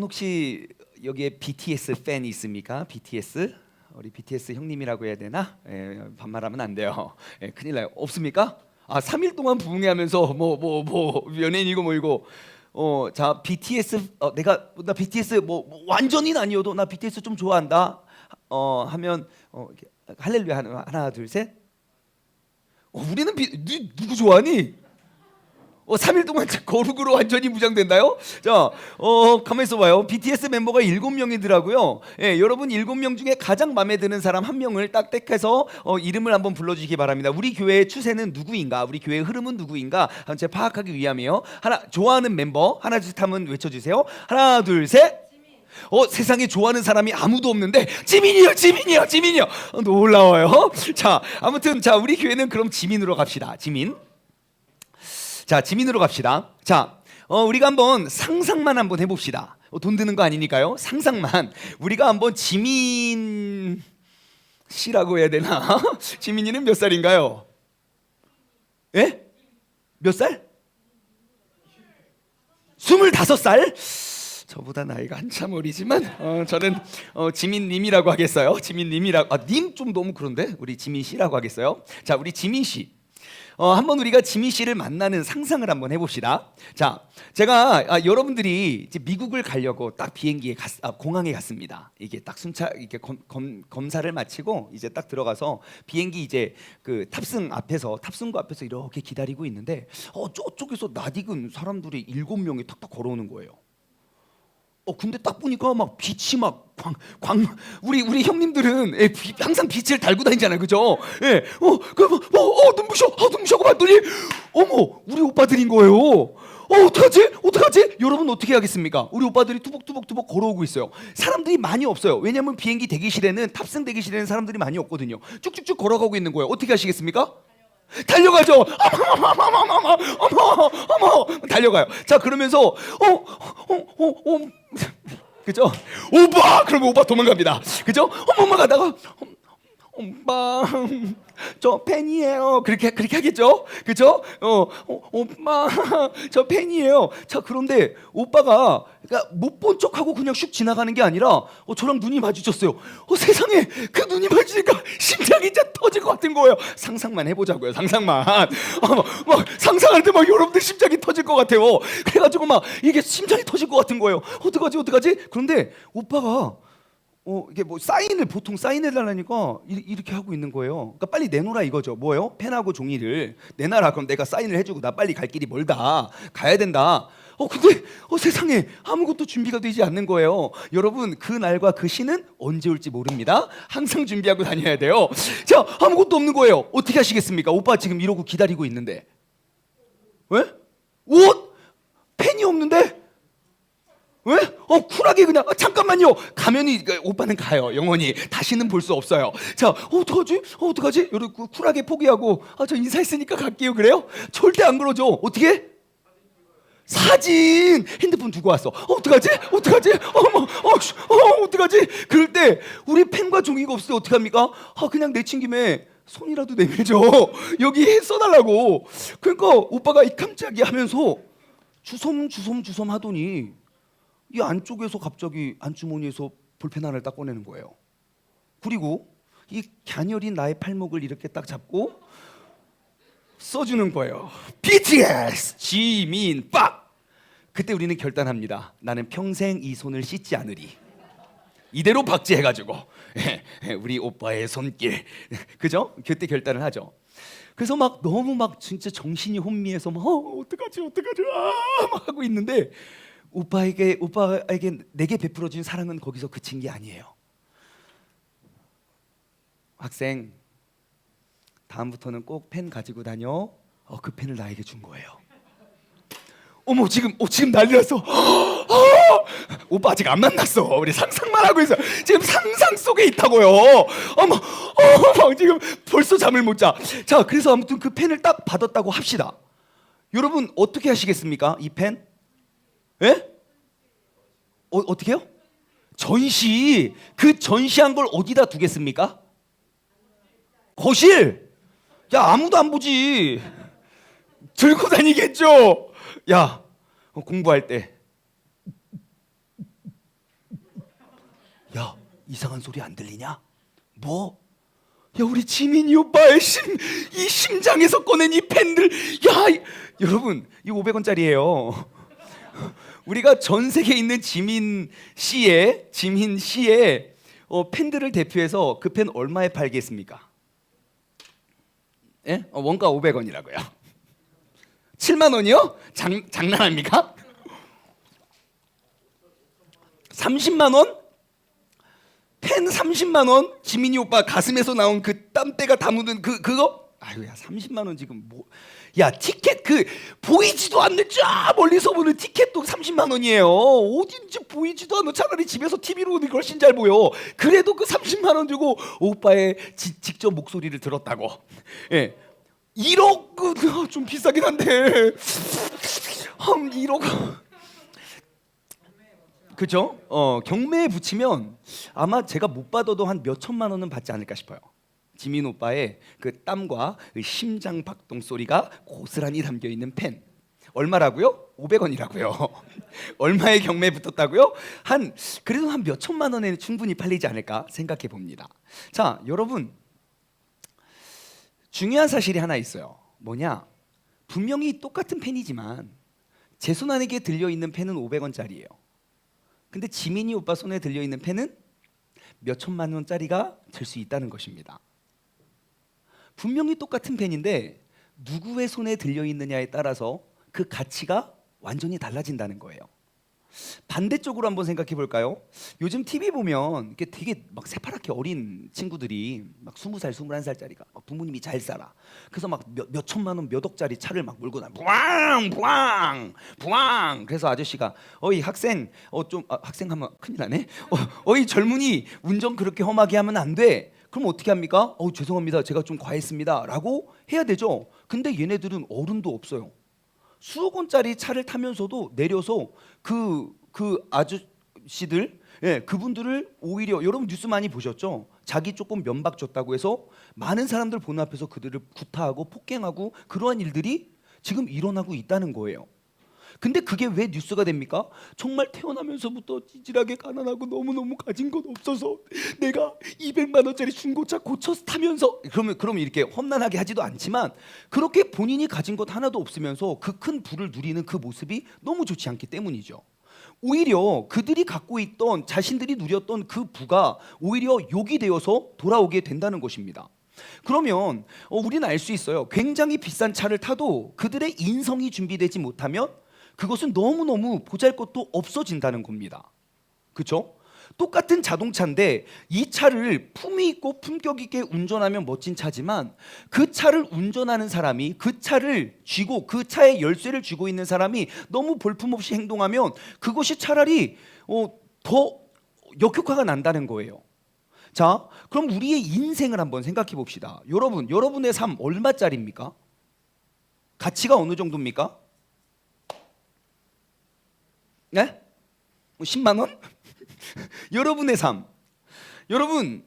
혹시 여기에 BTS 팬이 있습니까? BTS? 우리 BTS 형님이라고 해야 되나? 반말하면 안 돼요. 큰일 나요. 없습니까? 3일 동안 부흥회하면서 뭐 연예인이고 뭐이고 자 BTS 나 BTS 뭐 완전히는 아니어도 나 BTS 좀 좋아한다 하면 할렐루야 하나 둘 셋. 우리는 누구 좋아하니? 3일 동안 거룩으로 완전히 무장된다요? 자, 가만히 있어봐요. BTS 멤버가 7명이더라고요. 여러분 7명 중에 가장 마음에 드는 사람 한 명을 딱 택해서 이름을 한번 불러주시기 바랍니다. 우리 교회의 추세는 누구인가? 우리 교회의 흐름은 누구인가? 한번 제가 파악하기 위함이에요. 좋아하는 멤버 하나 둘 셋 한번 외쳐주세요. 하나 둘 셋. 세상에 좋아하는 사람이 아무도 없는데 지민이요. 놀라워요. 자, 아무튼 자 우리 교회는 그럼 지민으로 갑시다. 지민으로 갑시다. 자, 우리가 한번 상상만 한번 해봅시다. 돈 드는 거 아니니까요. 상상만. 우리가 한번 지민 씨라고 해야 되나? 지민이는 몇 살인가요? 예? 몇 살? 25살? 저보다 나이가 한참 어리지만 저는 지민님이라고 하겠어요. 지민님이라고. 님 좀 너무 그런데 우리 지민 씨라고 하겠어요. 자, 우리 지민 씨. 한번 우리가 지민 씨를 만나는 상상을 한번 해봅시다. 자, 제가 여러분들이 이제 미국을 가려고 딱 비행기에 공항에 갔습니다. 이게 딱 이렇게 검사를 마치고 이제 딱 들어가서 비행기 이제 그 탑승구 앞에서 이렇게 기다리고 있는데 저쪽에서 낯익은 사람들이 7명이 탁탁 걸어오는 거예요. 근데 딱 보니까 막 빛이 막 우리 형님들은 항상 빛을 달고 다니잖아요, 그죠? 눈부셔 봤더니 어머 우리 오빠들인 거예요. 어떡하지? 여러분 어떻게 하겠습니까? 우리 오빠들이 투벅투벅 걸어오고 있어요. 사람들이 많이 없어요. 왜냐하면 비행기 대기실에는 탑승 대기실에는 사람들이 많이 없거든요. 쭉쭉쭉 걸어가고 있는 거예요. 어떻게 하시겠습니까? 달려가죠. 어머 달려가요. 자, 그러면서 그죠? 오빠! 그러면 오빠 도망갑니다. 그죠? 엄마 가다가 오빠 저 팬이에요. 그렇게 하겠죠? 그죠? 오빠 저 팬이에요. 자, 그런데 오빠가 그러니까 못 본 척하고 그냥 슉 지나가는 게 아니라 저랑 눈이 마주쳤어요. 세상에 그 눈이 마주치니까 심장이 진짜 터질 것 같은 거예요. 상상만 해보자고요. 상상만. 막 상상할 때 막 여러분들 심장이 터질 것 같아요. 그래가지고 막 이게 심장이 터질 것 같은 거예요. 어떡하지? 그런데 오빠가 이게 뭐 보통 사인해달라니까 이렇게 하고 있는 거예요. 그러니까 빨리 내놓으라 이거죠. 뭐예요? 펜하고 종이를 내놔라. 그럼 내가 사인을 해주고 나 빨리 갈 길이 멀다. 가야 된다. 근데 세상에 아무것도 준비가 되지 않는 거예요. 여러분 그 날과 그 시는 언제 올지 모릅니다. 항상 준비하고 다녀야 돼요. 자, 아무것도 없는 거예요. 어떻게 하시겠습니까? 오빠 지금 이러고 기다리고 있는데 왜? 옷? 펜이 없는데? 왜? 쿨하게 그냥 잠깐만요. 가면이 오빠는 가요. 영원히 다시는 볼 수 없어요. 자, 어떡하지? 여러분 쿨하게 포기하고 저 인사했으니까 갈게요. 그래요? 절대 안 그러죠. 어떻게? 사진 핸드폰 두고 왔어. 어떡하지? 어떡하지? 그럴 때 우리 펜과 종이가 없을 때 어떡합니까? 그냥 내친김에 손이라도 내밀죠. 여기 써달라고. 그러니까 오빠가 깜짝이야 하면서 주섬 하더니 이 안쪽에서 갑자기 안주머니에서 볼펜 하나를 딱 꺼내는 거예요. 그리고 이 갸녀린 나의 팔목을 이렇게 딱 잡고 써주는 거예요. BTS 지민 빡. 그때 우리는 결단합니다. 나는 평생 이 손을 씻지 않으리. 이대로 박제해가지고 우리 오빠의 손길. 그죠? 그때 결단을 하죠. 그래서 막 너무 막 진짜 정신이 혼미해서 막 어떡하지 막 하고 있는데 오빠에게 내게 베풀어준 사랑은 거기서 그친 게 아니에요. 학생, 다음부터는 꼭 펜 가지고 다녀. 그 펜을 나에게 준 거예요. 어머 지금 난리 났어. 오빠 아직 안 만났어. 우리 상상만 하고 있어. 지금 상상 속에 있다고요. 어머 지금 벌써 잠을 못 자. 자, 그래서 아무튼 그 펜을 딱 받았다고 합시다. 여러분 어떻게 하시겠습니까? 이 펜? 예? 어떻게요? 전시. 그 전시한 걸 어디다 두겠습니까? 거실. 야, 아무도 안 보지. 들고 다니겠죠. 야, 공부할 때 이상한 소리 안 들리냐? 뭐? 야, 우리 지민이 오빠의 이 심장에서 꺼낸 이 펜들, 여러분, 이 500원짜리예요. 우리가 전 세계에 있는 지민 씨의 펜들을 대표해서 그 펜 얼마에 팔겠습니까? 예? 원가 500원이라고요. 7만 원이요? 장난합니까? 30만 원? 펜 30만 원? 지민이 오빠 가슴에서 나온 그 땀때가 다 묻은 그거? 아유야, 30만 원 지금 뭐? 야, 티켓 보이지도 않는 쫙 멀리서 보는 티켓도 30만 원이에요. 어딘지 보이지도 않는, 차라리 집에서 TV로 보는 게 훨씬 잘 보여. 그래도 그 30만 원 주고 오빠의 직접 목소리를 들었다고. 예. 1억 좀 비싸긴 한데 한 1억. 그죠? 경매에 붙이면 아마 제가 못 받아도 한 몇 천만 원은 받지 않을까 싶어요. 지민 오빠의 그 땀과 그 심장 박동 소리가 고스란히 담겨 있는 펜. 얼마라고요? 500원이라고요. 얼마에 경매에 붙었다고요? 그래도 한 몇 천만 원에는 충분히 팔리지 않을까 생각해 봅니다. 자, 여러분, 중요한 사실이 하나 있어요. 뭐냐? 분명히 똑같은 펜이지만 제 손 안에 들려 있는 펜은 500원짜리예요. 근데 지민이 오빠 손에 들려 있는 펜은 몇 천만 원짜리가 될 수 있다는 것입니다. 분명히 똑같은 펜인데 누구의 손에 들려 있느냐에 따라서 그 가치가 완전히 달라진다는 거예요. 반대쪽으로 한번 생각해 볼까요? 요즘 TV 보면 이게 되게 막 새파랗게 어린 친구들이 막 20살, 21살짜리가 막 부모님이 잘 살아. 그래서 막 몇 천만 원, 몇 억짜리 차를 막 몰고 나. 부앙, 부앙, 부앙. 그래서 아저씨가 어이 학생, 학생 하면 큰일 나네. 어이 젊은이, 운전 그렇게 험하게 하면 안 돼. 그럼 어떻게 합니까? 죄송합니다. 제가 좀 과했습니다라고 해야 되죠. 근데 얘네들은 어른도 없어요. 수억 원짜리 차를 타면서도 내려서 그 아저씨들, 그분들을 오히려, 여러분 뉴스 많이 보셨죠? 자기 조금 면박 줬다고 해서 많은 사람들 보는 앞에서 그들을 구타하고 폭행하고 그러한 일들이 지금 일어나고 있다는 거예요. 근데 그게 왜 뉴스가 됩니까? 정말 태어나면서부터 찌질하게 가난하고 너무너무 가진 것 없어서 내가 200만 원짜리 중고차 고쳐서 타면서, 그러면 이렇게 험난하게 하지도 않지만 그렇게 본인이 가진 것 하나도 없으면서 그 큰 부를 누리는 그 모습이 너무 좋지 않기 때문이죠. 오히려 그들이 갖고 있던, 자신들이 누렸던 그 부가 오히려 욕이 되어서 돌아오게 된다는 것입니다. 그러면 우리는 알 수 있어요. 굉장히 비싼 차를 타도 그들의 인성이 준비되지 못하면 그것은 너무너무 보잘것도 없어진다는 겁니다. 그렇죠? 똑같은 자동차인데 이 차를 품위 있고 품격 있게 운전하면 멋진 차지만 그 차를 운전하는 사람이, 그 차를 쥐고 그 차의 열쇠를 쥐고 있는 사람이 너무 볼품없이 행동하면 그것이 차라리 더 역효과가 난다는 거예요. 자, 그럼 우리의 인생을 한번 생각해 봅시다. 여러분의 삶 얼마짜리입니까? 가치가 어느 정도입니까? 네? 10만 원? 여러분의 삶. 여러분,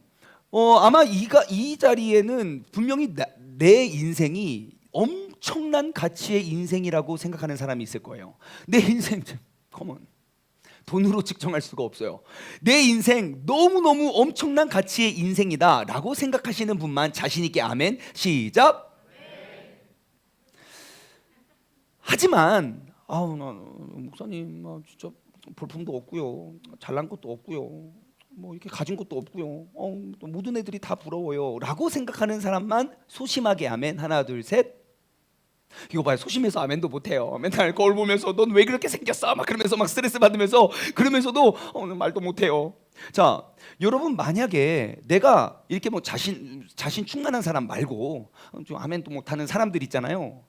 아마 이 자리에는 분명히 내 인생이 엄청난 가치의 인생이라고 생각하는 사람이 있을 거예요. 내 인생, 컴온. 돈으로 측정할 수가 없어요. 내 인생 너무너무 엄청난 가치의 인생이다 라고 생각하시는 분만 자신 있게 아멘. 시작. 하지만 목사님, 진짜 볼품도 없고요, 잘난 것도 없고요, 뭐 이렇게 가진 것도 없고요, 모든 애들이 다 부러워요 라고 생각하는 사람만 소심하게 아멘. 하나 둘 셋. 이거 봐요, 소심해서 아멘도 못해요. 맨날 거울 보면서 넌 왜 그렇게 생겼어? 막 그러면서 막 스트레스 받으면서, 그러면서도 말도 못해요. 자, 여러분, 만약에 내가 이렇게 뭐 자신 충만한 사람 말고 좀 아멘도 못하는 사람들 있잖아요.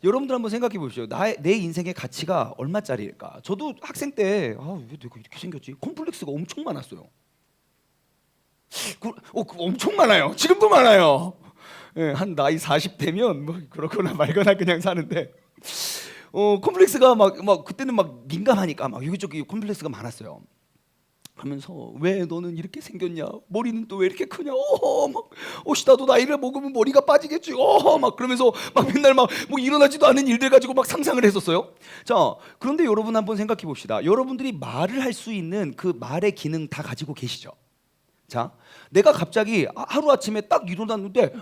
여러분들 한번 생각해 보십시오. 내 인생의 가치가 얼마짜리일까? 저도 학생 때 왜 내가 이렇게 생겼지? 콤플렉스가 엄청 많았어요. 엄청 많아요. 지금도 많아요. 한 나이 40대면 뭐 그렇거나 말거나 그냥 사는데 콤플렉스가 막 그때는 막 민감하니까 막 여기저기 콤플렉스가 많았어요. 하면서 왜 너는 이렇게 생겼냐? 머리는 또 왜 이렇게 크냐? 막 나도 나이를 먹으면 머리가 빠지겠지. 막 그러면서 막 맨날 막 뭐 일어나지도 않은 일들 가지고 막 상상을 했었어요. 자, 그런데 여러분 한번 생각해 봅시다. 여러분들이 말을 할 수 있는 그 말의 기능 다 가지고 계시죠? 자, 내가 갑자기 하루 아침에 딱 일어났는데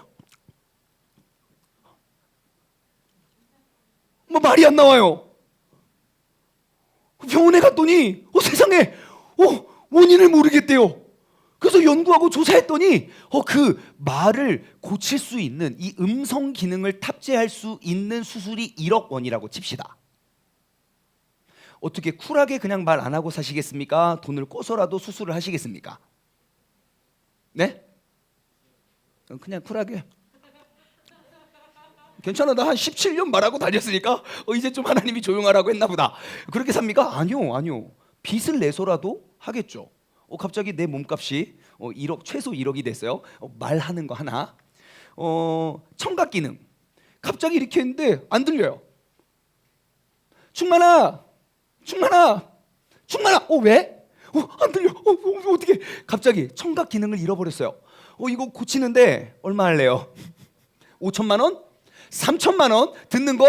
뭐 말이 안 나와요. 병원에 갔더니 세상에 원인을 모르겠대요. 그래서 연구하고 조사했더니 그 말을 고칠 수 있는 이 음성 기능을 탑재할 수 있는 수술이 1억 원이라고 칩시다. 어떻게 쿨하게 그냥 말 안 하고 사시겠습니까? 돈을 꿔서라도 수술을 하시겠습니까? 네? 그냥 쿨하게. 괜찮아, 나 한 17년 말하고 다녔으니까 이제 좀 하나님이 조용하라고 했나 보다. 그렇게 삽니까? 아니요. 빚을 내서라도 하겠죠. 갑자기 내 몸값이 1억, 최소 1억이 됐어요. 말하는 거 하나. 청각 기능. 갑자기 이렇게 했는데 안 들려요. 충만아. 왜? 안 들려. 어떻게? 갑자기 청각 기능을 잃어버렸어요. 이거 고치는데 얼마 할래요? 5천만 원? 3천만 원? 듣는 거?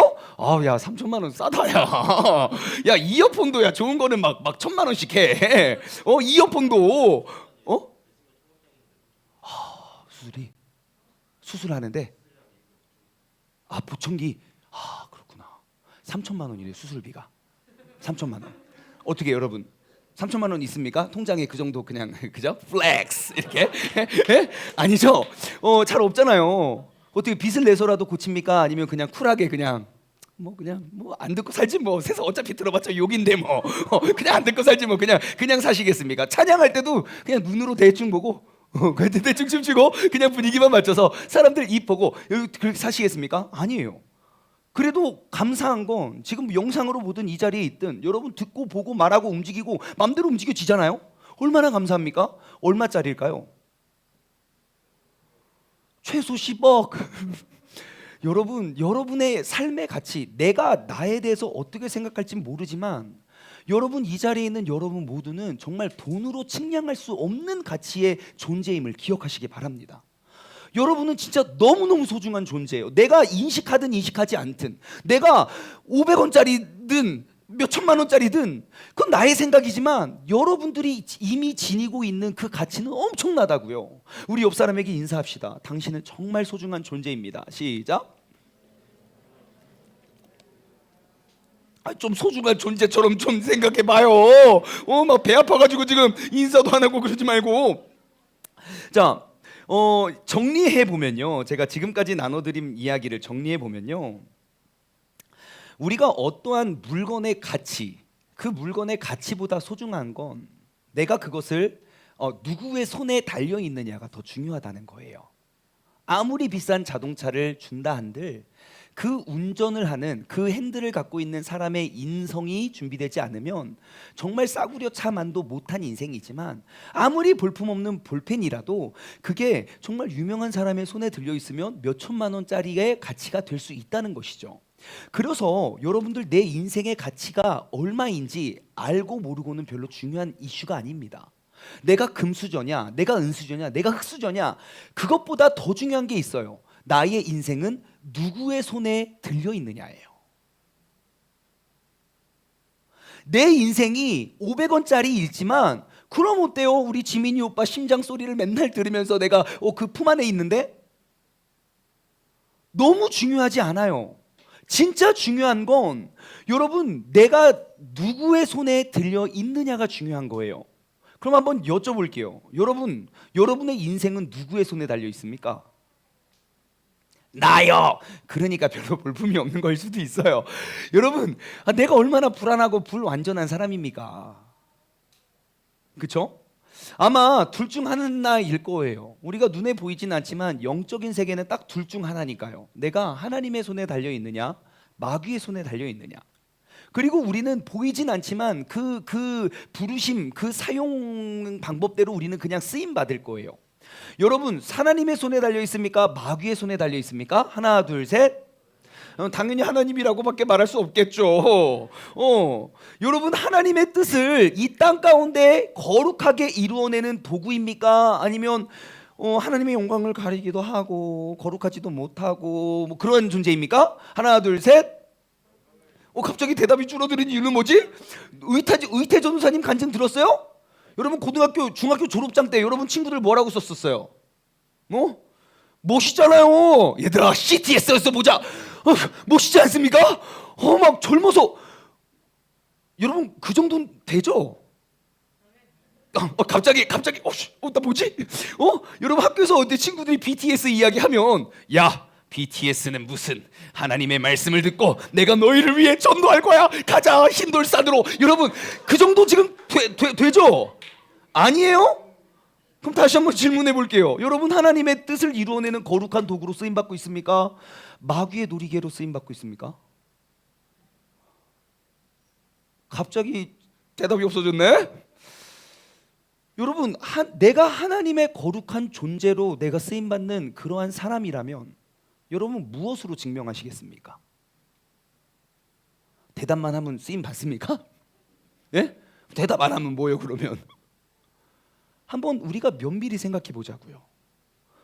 야, 3천만 원 싸다, 야. 야, 이어폰도, 야, 좋은 거는 막 1,000만 원씩 해. 이어폰도. 수술하는데, 보청기. 그렇구나. 3천만 원이래, 수술비가. 3천만 원. 어떻게 여러분? 3천만 원 있습니까? 통장에 그 정도 그냥, 그죠? 플렉스, 이렇게. 아니죠? 잘 없잖아요. 어떻게 빚을 내서라도 고칩니까? 아니면 그냥 쿨하게 그냥 안 듣고 살지 뭐. 세상 어차피 들어봤자 욕인데 뭐. 그냥 안 듣고 살지 뭐. 그냥 사시겠습니까? 찬양할 때도 그냥 눈으로 대충 보고 대충 춤추고 그냥 분위기만 맞춰서 사람들 입 보고 그렇게 사시겠습니까? 아니에요. 그래도 감사한 건 지금 영상으로 보든 이 자리에 있든 여러분 듣고 보고 말하고 움직이고 마음대로 움직여지잖아요. 얼마나 감사합니까? 얼마짜리일까요? 최소 10억. 여러분, 여러분의 삶의 가치, 내가 나에 대해서 어떻게 생각할지 모르지만 여러분, 이 자리에 있는 여러분 모두는 정말 돈으로 측량할 수 없는 가치의 존재임을 기억하시기 바랍니다. 여러분은 진짜 너무너무 소중한 존재예요. 내가 인식하든 인식하지 않든, 내가 500원짜리든 몇 천만 원짜리든 그건 나의 생각이지만 여러분들이 이미 지니고 있는 그 가치는 엄청나다고요. 우리 옆 사람에게 인사합시다. 당신은 정말 소중한 존재입니다. 시작. 좀 소중한 존재처럼 좀 생각해봐요. 막 배 아파가지고 지금 인사도 안 하고 그러지 말고. 자, 정리해보면요, 제가 지금까지 나눠드린 이야기를 정리해보면요, 우리가 어떠한 물건의 가치, 그 물건의 가치보다 소중한 건 내가 그것을 누구의 손에 달려있느냐가 더 중요하다는 거예요. 아무리 비싼 자동차를 준다 한들 그 운전을 하는, 그 핸들을 갖고 있는 사람의 인성이 준비되지 않으면 정말 싸구려 차만도 못한 인생이지만, 아무리 볼품없는 볼펜이라도 그게 정말 유명한 사람의 손에 들려있으면 몇 천만 원짜리의 가치가 될 수 있다는 것이죠. 그래서 여러분들, 내 인생의 가치가 얼마인지 알고 모르고는 별로 중요한 이슈가 아닙니다. 내가 금수저냐, 내가 은수저냐, 내가 흙수저냐, 그것보다 더 중요한 게 있어요. 나의 인생은 누구의 손에 들려 있느냐예요. 내 인생이 500원짜리이지만 그럼 어때요? 우리 지민이 오빠 심장 소리를 맨날 들으면서 내가 그 품 안에 있는데? 너무 중요하지 않아요. 진짜 중요한 건 여러분, 내가 누구의 손에 들려 있느냐가 중요한 거예요. 그럼 한번 여쭤볼게요. 여러분, 여러분의 인생은 누구의 손에 달려 있습니까? 나요. 그러니까 별로 볼품이 없는 걸 수도 있어요. 여러분, 내가 얼마나 불안하고 불완전한 사람입니까? 그렇죠? 아마 둘 중 하나일 거예요. 우리가 눈에 보이진 않지만 영적인 세계는 딱 둘 중 하나니까요. 내가 하나님의 손에 달려 있느냐, 마귀의 손에 달려 있느냐. 그리고 우리는 보이진 않지만 그 부르심, 그 사용 방법대로 우리는 그냥 쓰임 받을 거예요. 여러분, 하나님의 손에 달려 있습니까? 마귀의 손에 달려 있습니까? 하나, 둘, 셋. 당연히 하나님이라고밖에 말할 수 없겠죠. 여러분, 하나님의 뜻을 이 땅 가운데 거룩하게 이루어내는 도구입니까? 아니면 하나님의 영광을 가리기도 하고 거룩하지도 못하고 뭐 그런 존재입니까? 하나, 둘, 셋. 갑자기 대답이 줄어드는 이유는 뭐지? 의태 전도사님 간증 들었어요? 여러분 고등학교, 중학교 졸업장 때 여러분 친구들 뭐라고 썼었어요? 멋있잖아요. 얘들아 CTS에서 보자. 멋있지 않습니까? 막 젊어서 여러분 그 정도는 되죠? 갑자기 나 뭐지? 여러분 학교에서 어때 친구들이 BTS 이야기하면 야 BTS는 무슨 하나님의 말씀을 듣고 내가 너희를 위해 전도할 거야. 가자 흰돌산으로. 여러분 그 정도 지금 되죠? 아니에요? 그럼 다시 한번 질문해 볼게요. 여러분 하나님의 뜻을 이루어내는 거룩한 도구로 쓰임 받고 있습니까? 마귀의 놀이개로 쓰임 받고 있습니까? 갑자기 대답이 없어졌네. 여러분 내가 하나님의 거룩한 존재로 내가 쓰임 받는 그러한 사람이라면 여러분 무엇으로 증명하시겠습니까? 대답만 하면 쓰임 받습니까? 예? 대답 안 하면 뭐예요 그러면? 한번 우리가 면밀히 생각해 보자고요.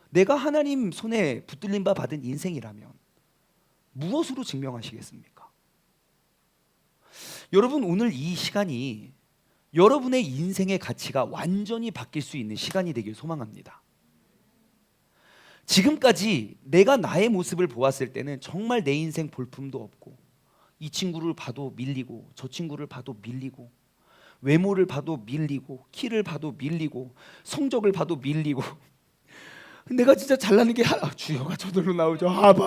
내가 하나님 손에 붙들림 바 받은 인생이라면 무엇으로 증명하시겠습니까? 여러분 오늘 이 시간이 여러분의 인생의 가치가 완전히 바뀔 수 있는 시간이 되길 소망합니다. 지금까지 내가 나의 모습을 보았을 때는 정말 내 인생 볼품도 없고 이 친구를 봐도 밀리고 저 친구를 봐도 밀리고 외모를 봐도 밀리고 키를 봐도 밀리고 성적을 봐도 밀리고 내가 진짜 잘나는 게 주여가 저절로 나오죠. 아버지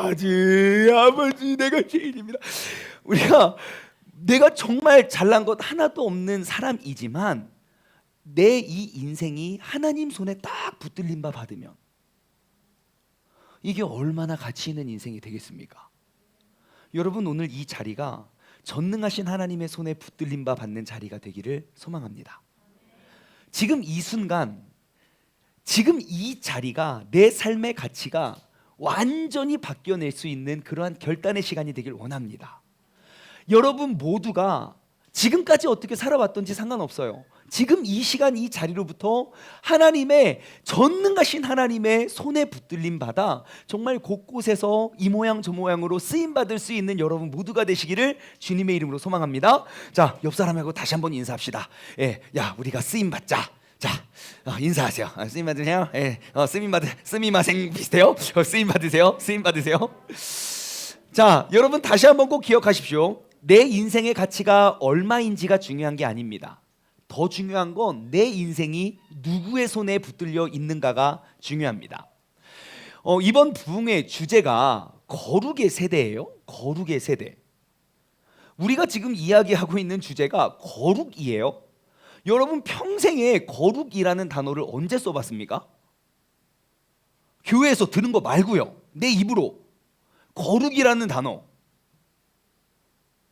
내가 죄인입니다. 내가 정말 잘난 것 하나도 없는 사람이지만 내 이 인생이 하나님 손에 딱 붙들림 바 받으면 이게 얼마나 가치 있는 인생이 되겠습니까? 여러분 오늘 이 자리가 전능하신 하나님의 손에 붙들림 바 받는 자리가 되기를 소망합니다. 지금 이 순간 지금 이 자리가 내 삶의 가치가 완전히 바뀌어낼 수 있는 그러한 결단의 시간이 되길 원합니다. 여러분 모두가 지금까지 어떻게 살아왔던지 상관없어요. 지금 이 시간 이 자리로부터 하나님의 전능하신 하나님의 손에 붙들림 받아 정말 곳곳에서 이 모양 저 모양으로 쓰임 받을 수 있는 여러분 모두가 되시기를 주님의 이름으로 소망합니다. 자, 옆 사람하고 다시 한번 인사합시다. 우리가 쓰임 받자. 자, 인사하세요. 쓰임 받으세요. 쓰미마생 비슷해요. 쓰임 받으세요. 쓰임 받으세요. 자, 여러분 다시 한번 꼭 기억하십시오. 내 인생의 가치가 얼마인지가 중요한 게 아닙니다. 더 중요한 건 내 인생이 누구의 손에 붙들려 있는가가 중요합니다. 이번 부흥의 주제가 거룩의 세대예요. 거룩의 세대. 우리가 지금 이야기하고 있는 주제가 거룩이에요. 여러분 평생에 거룩이라는 단어를 언제 써봤습니까? 교회에서 들은 거 말고요. 내 입으로 거룩이라는 단어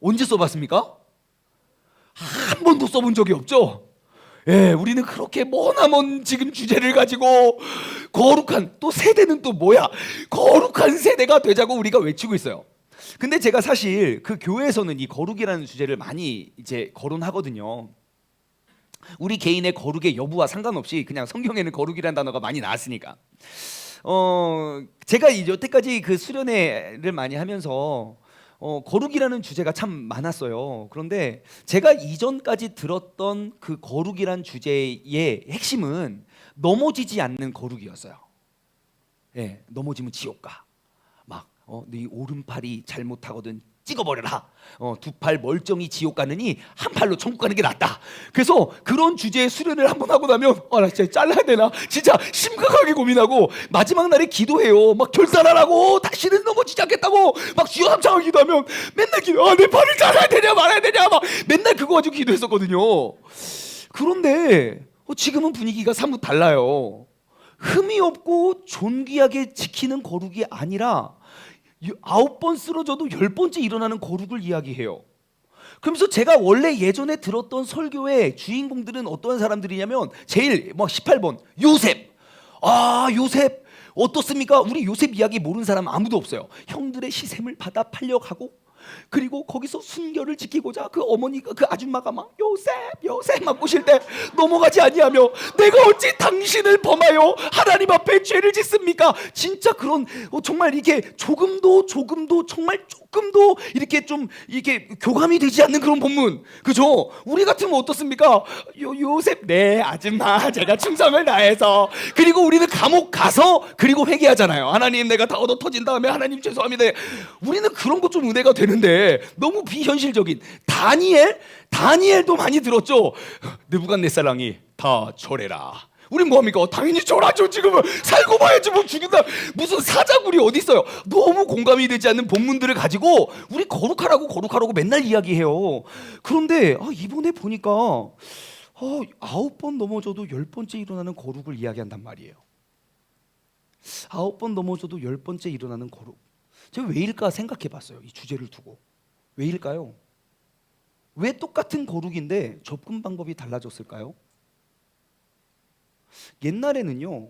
언제 써봤습니까? 한 번도 써본 적이 없죠. 우리는 그렇게 머나먼 지금 주제를 가지고 거룩한 또 세대는 또 뭐야? 거룩한 세대가 되자고 우리가 외치고 있어요. 근데 제가 사실 그 교회에서는 이 거룩이라는 주제를 많이 이제 거론하거든요. 우리 개인의 거룩의 여부와 상관없이 그냥 성경에는 거룩이라는 단어가 많이 나왔으니까. 제가 여태까지 그 수련회를 많이 하면서 거룩이라는 주제가 참 많았어요. 그런데 제가 이전까지 들었던 그 거룩이란 주제의 핵심은 넘어지지 않는 거룩이었어요. 넘어지면 지옥 가. 네 오른팔이 잘못하거든 찍어버려라. 두 팔 멀쩡히 지옥 가느니 한 팔로 천국 가는 게 낫다. 그래서 그런 주제의 수련을 한번 하고 나면 나 진짜 잘라야 되나 진짜 심각하게 고민하고 마지막 날에 기도해요. 막 결단하라고 다시는 넘어지지 않겠다고 막 주여 삼창하고 기도하면 맨날 내 팔을 잘라야 되냐 말아야 되냐 막 맨날 그거 가지고 기도했었거든요. 그런데 지금은 분위기가 사뭇 달라요. 흠이 없고 존귀하게 지키는 거룩이 아니라 9번 쓰러져도 10번째 일어나는 거룩을 이야기해요. 그러면서 제가 원래 예전에 들었던 설교의 주인공들은 어떤 사람들이냐면 제일 18번 요셉. 요셉 어떻습니까? 우리 요셉 이야기 모르는 사람 아무도 없어요. 형들의 시샘을 받아 팔려가고 그리고 거기서 순결을 지키고자 그 어머니가 그 아줌마가 막 요셉 요셉 막 꼬실 때 넘어가지 아니하며 내가 어찌 당신을 범하여 하나님 앞에 죄를 짓습니까? 진짜 그런 정말 이게 조금도 정말 조금도 이렇게 좀 이게 교감이 되지 않는 그런 본문, 그죠? 우리 같으면 어떻습니까? 요셉 네 아줌마 제가 충성을 다해서, 그리고 우리는 감옥 가서 그리고 회개하잖아요. 하나님 내가 다 얻어 터진 다음에 하나님 죄송합니다. 우리는 그런 거 좀 은혜가 되는데 너무 비현실적인. 다니엘도 많이 들었죠. 느부갓네살 왕이 다 절해라. 우린 뭐합니까? 당연히 절하죠. 지금은 살고 봐야지 뭐 죽인다. 무슨 사자굴이 어디 있어요? 너무 공감이 되지 않는 본문들을 가지고 우리 거룩하라고 맨날 이야기해요. 그런데 이번에 보니까 9번 넘어져도 10번째 일어나는 거룩을 이야기한단 말이에요. 9번 넘어져도 10번째 일어나는 거룩. 제가 왜일까 생각해 봤어요. 이 주제를 두고. 왜일까요? 왜 똑같은 거룩인데 접근 방법이 달라졌을까요? 옛날에는요,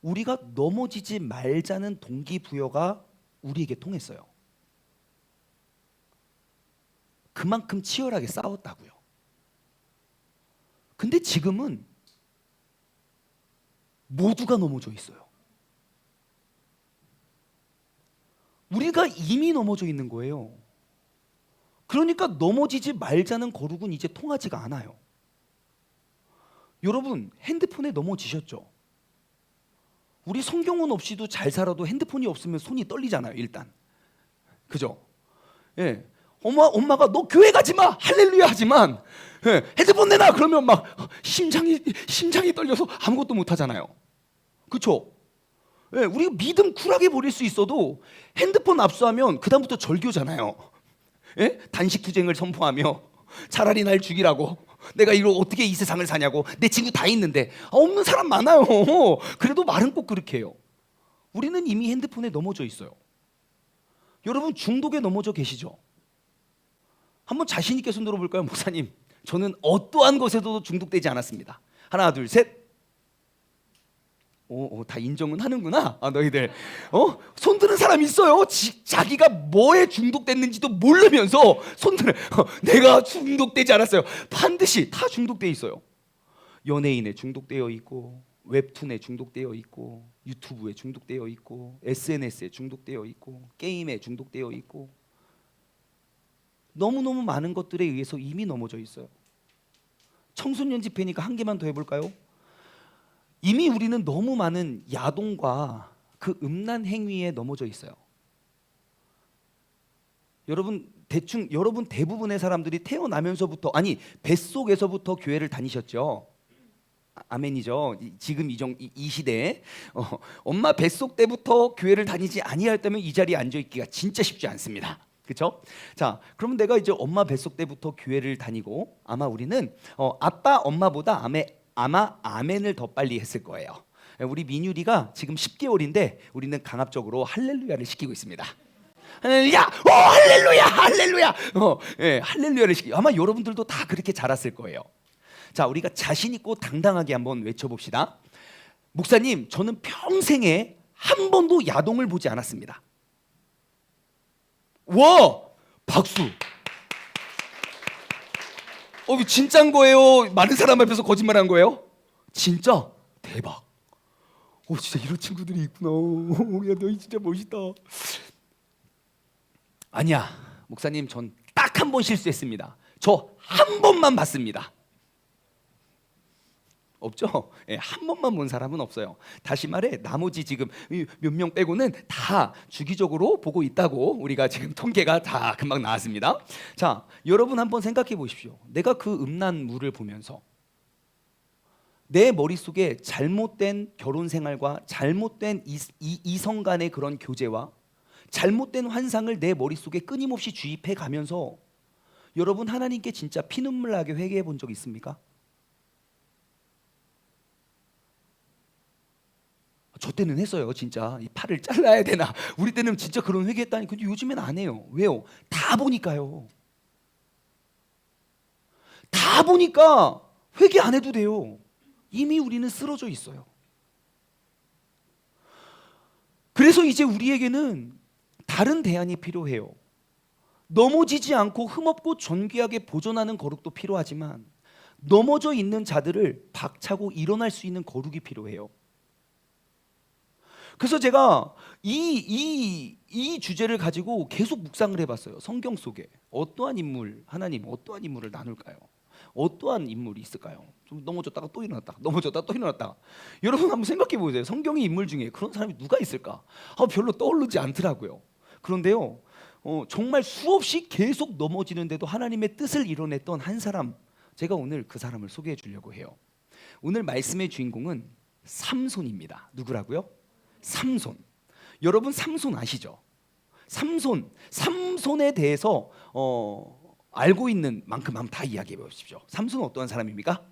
우리가 넘어지지 말자는 동기부여가 우리에게 통했어요. 그만큼 치열하게 싸웠다고요. 근데 지금은 모두가 넘어져 있어요. 우리가 이미 넘어져 있는 거예요. 그러니까 넘어지지 말자는 거룩은 이제 통하지가 않아요. 여러분 핸드폰에 넘어지셨죠? 우리 성경은 없이도 잘 살아도 핸드폰이 없으면 손이 떨리잖아요. 일단 그죠? 예. 엄마가 너 교회 가지 마 할렐루야 하지만 핸드폰 내놔 그러면 막 심장이 떨려서 아무것도 못 하잖아요. 그렇죠? 예, 우리가 믿음 쿨하게 버릴 수 있어도 핸드폰 압수하면 그 다음부터 절교잖아요. 예? 단식 투쟁을 선포하며 차라리 날 죽이라고, 내가 이거 어떻게 이 세상을 사냐고, 내 친구 다 있는데. 없는 사람 많아요. 그래도 말은 꼭 그렇게 해요. 우리는 이미 핸드폰에 넘어져 있어요. 여러분 중독에 넘어져 계시죠? 한번 자신 있게 손 들어볼까요? 목사님 저는 어떠한 것에도 중독되지 않았습니다. 하나 둘 셋. 다 인정은 하는구나. 너희들 손드는 사람 있어요. 자기가 뭐에 중독됐는지도 모르면서 손들어. 내가 중독되지 않았어요. 반드시 다 중독돼 있어요. 연예인에 중독되어 있고, 웹툰에 중독되어 있고, 유튜브에 중독되어 있고, SNS에 중독되어 있고, 게임에 중독되어 있고, 너무너무 많은 것들에 의해서 이미 넘어져 있어요. 청소년 집회니까 한 개만 더 해볼까요? 이미 우리는 너무 많은 야동과 그 음란 행위에 넘어져 있어요. 여러분 대부분의 사람들이 태어나면서부터, 아니 뱃속에서부터 교회를 다니셨죠. 아멘이죠. 지금 이 시대에 엄마 뱃속 때부터 교회를 다니지 아니하였다면 이 자리에 앉아 있기가 진짜 쉽지 않습니다. 그렇죠? 자, 그러면 내가 이제 엄마 뱃속 때부터 교회를 다니고, 아마 우리는 아빠 엄마보다 아마 아멘을 더 빨리 했을 거예요. 우리 민유리가 지금 10개월인데 우리는 강압적으로 할렐루야를 시키고 있습니다. 할렐루야, 할렐루야, 할렐루야, 할렐루야를 시키. 아마 여러분들도 다 그렇게 자랐을 거예요. 자, 우리가 자신 있고 당당하게 한번 외쳐봅시다. 목사님, 저는 평생에 한 번도 야동을 보지 않았습니다. 와, 박수. 진짜인 거예요? 많은 사람 앞에서 거짓말한 거예요? 진짜? 대박. 진짜 이런 친구들이 있구나. 야, 너 진짜 멋있다. 아니야, 목사님, 전 딱 한 번 실수했습니다. 저 한 번만 봤습니다. 없죠? 한 번만 본 사람은 없어요. 다시 말해, 나머지 지금 몇 명 빼고는 다 주기적으로 보고 있다고 우리가 지금 통계가 다 금방 나왔습니다. 자, 여러분 한번 생각해 보십시오. 내가 그 음란물을 보면서 내 머릿속에 잘못된 결혼 생활과 잘못된 이성 간의 그런 교제와 잘못된 환상을 내 머릿속에 끊임없이 주입해 가면서, 여러분 하나님께 진짜 피눈물 나게 회개해 본 적 있습니까? 저 때는 했어요. 진짜 이 팔을 잘라야 되나, 우리 때는 진짜 그런 회개했다니. 근데 요즘엔 안 해요. 왜요? 다 보니까요. 다 보니까 회개 안 해도 돼요. 이미 우리는 쓰러져 있어요. 그래서 이제 우리에게는 다른 대안이 필요해요. 넘어지지 않고 흠없고 존귀하게 보존하는 거룩도 필요하지만 넘어져 있는 자들을 박차고 일어날 수 있는 거룩이 필요해요. 그래서 제가 이 주제를 가지고 계속 묵상을 해봤어요. 성경 속에 어떠한 인물, 하나님 어떠한 인물을 나눌까요? 어떠한 인물이 있을까요? 좀 넘어졌다가 또 일어났다, 넘어졌다가 또 일어났다. 여러분 한번 생각해 보세요. 성경의 인물 중에 그런 사람이 누가 있을까? 별로 떠오르지 않더라고요. 그런데요, 정말 수없이 계속 넘어지는데도 하나님의 뜻을 이뤄냈던 한 사람, 제가 오늘 그 사람을 소개해 주려고 해요. 오늘 말씀의 주인공은 삼손입니다. 누구라고요? 삼손. 여러분 삼손 아시죠? 삼손에 대해서 알고 있는 만큼 한번 다 이야기해 보십시오. 삼손은 어떠한 사람입니까?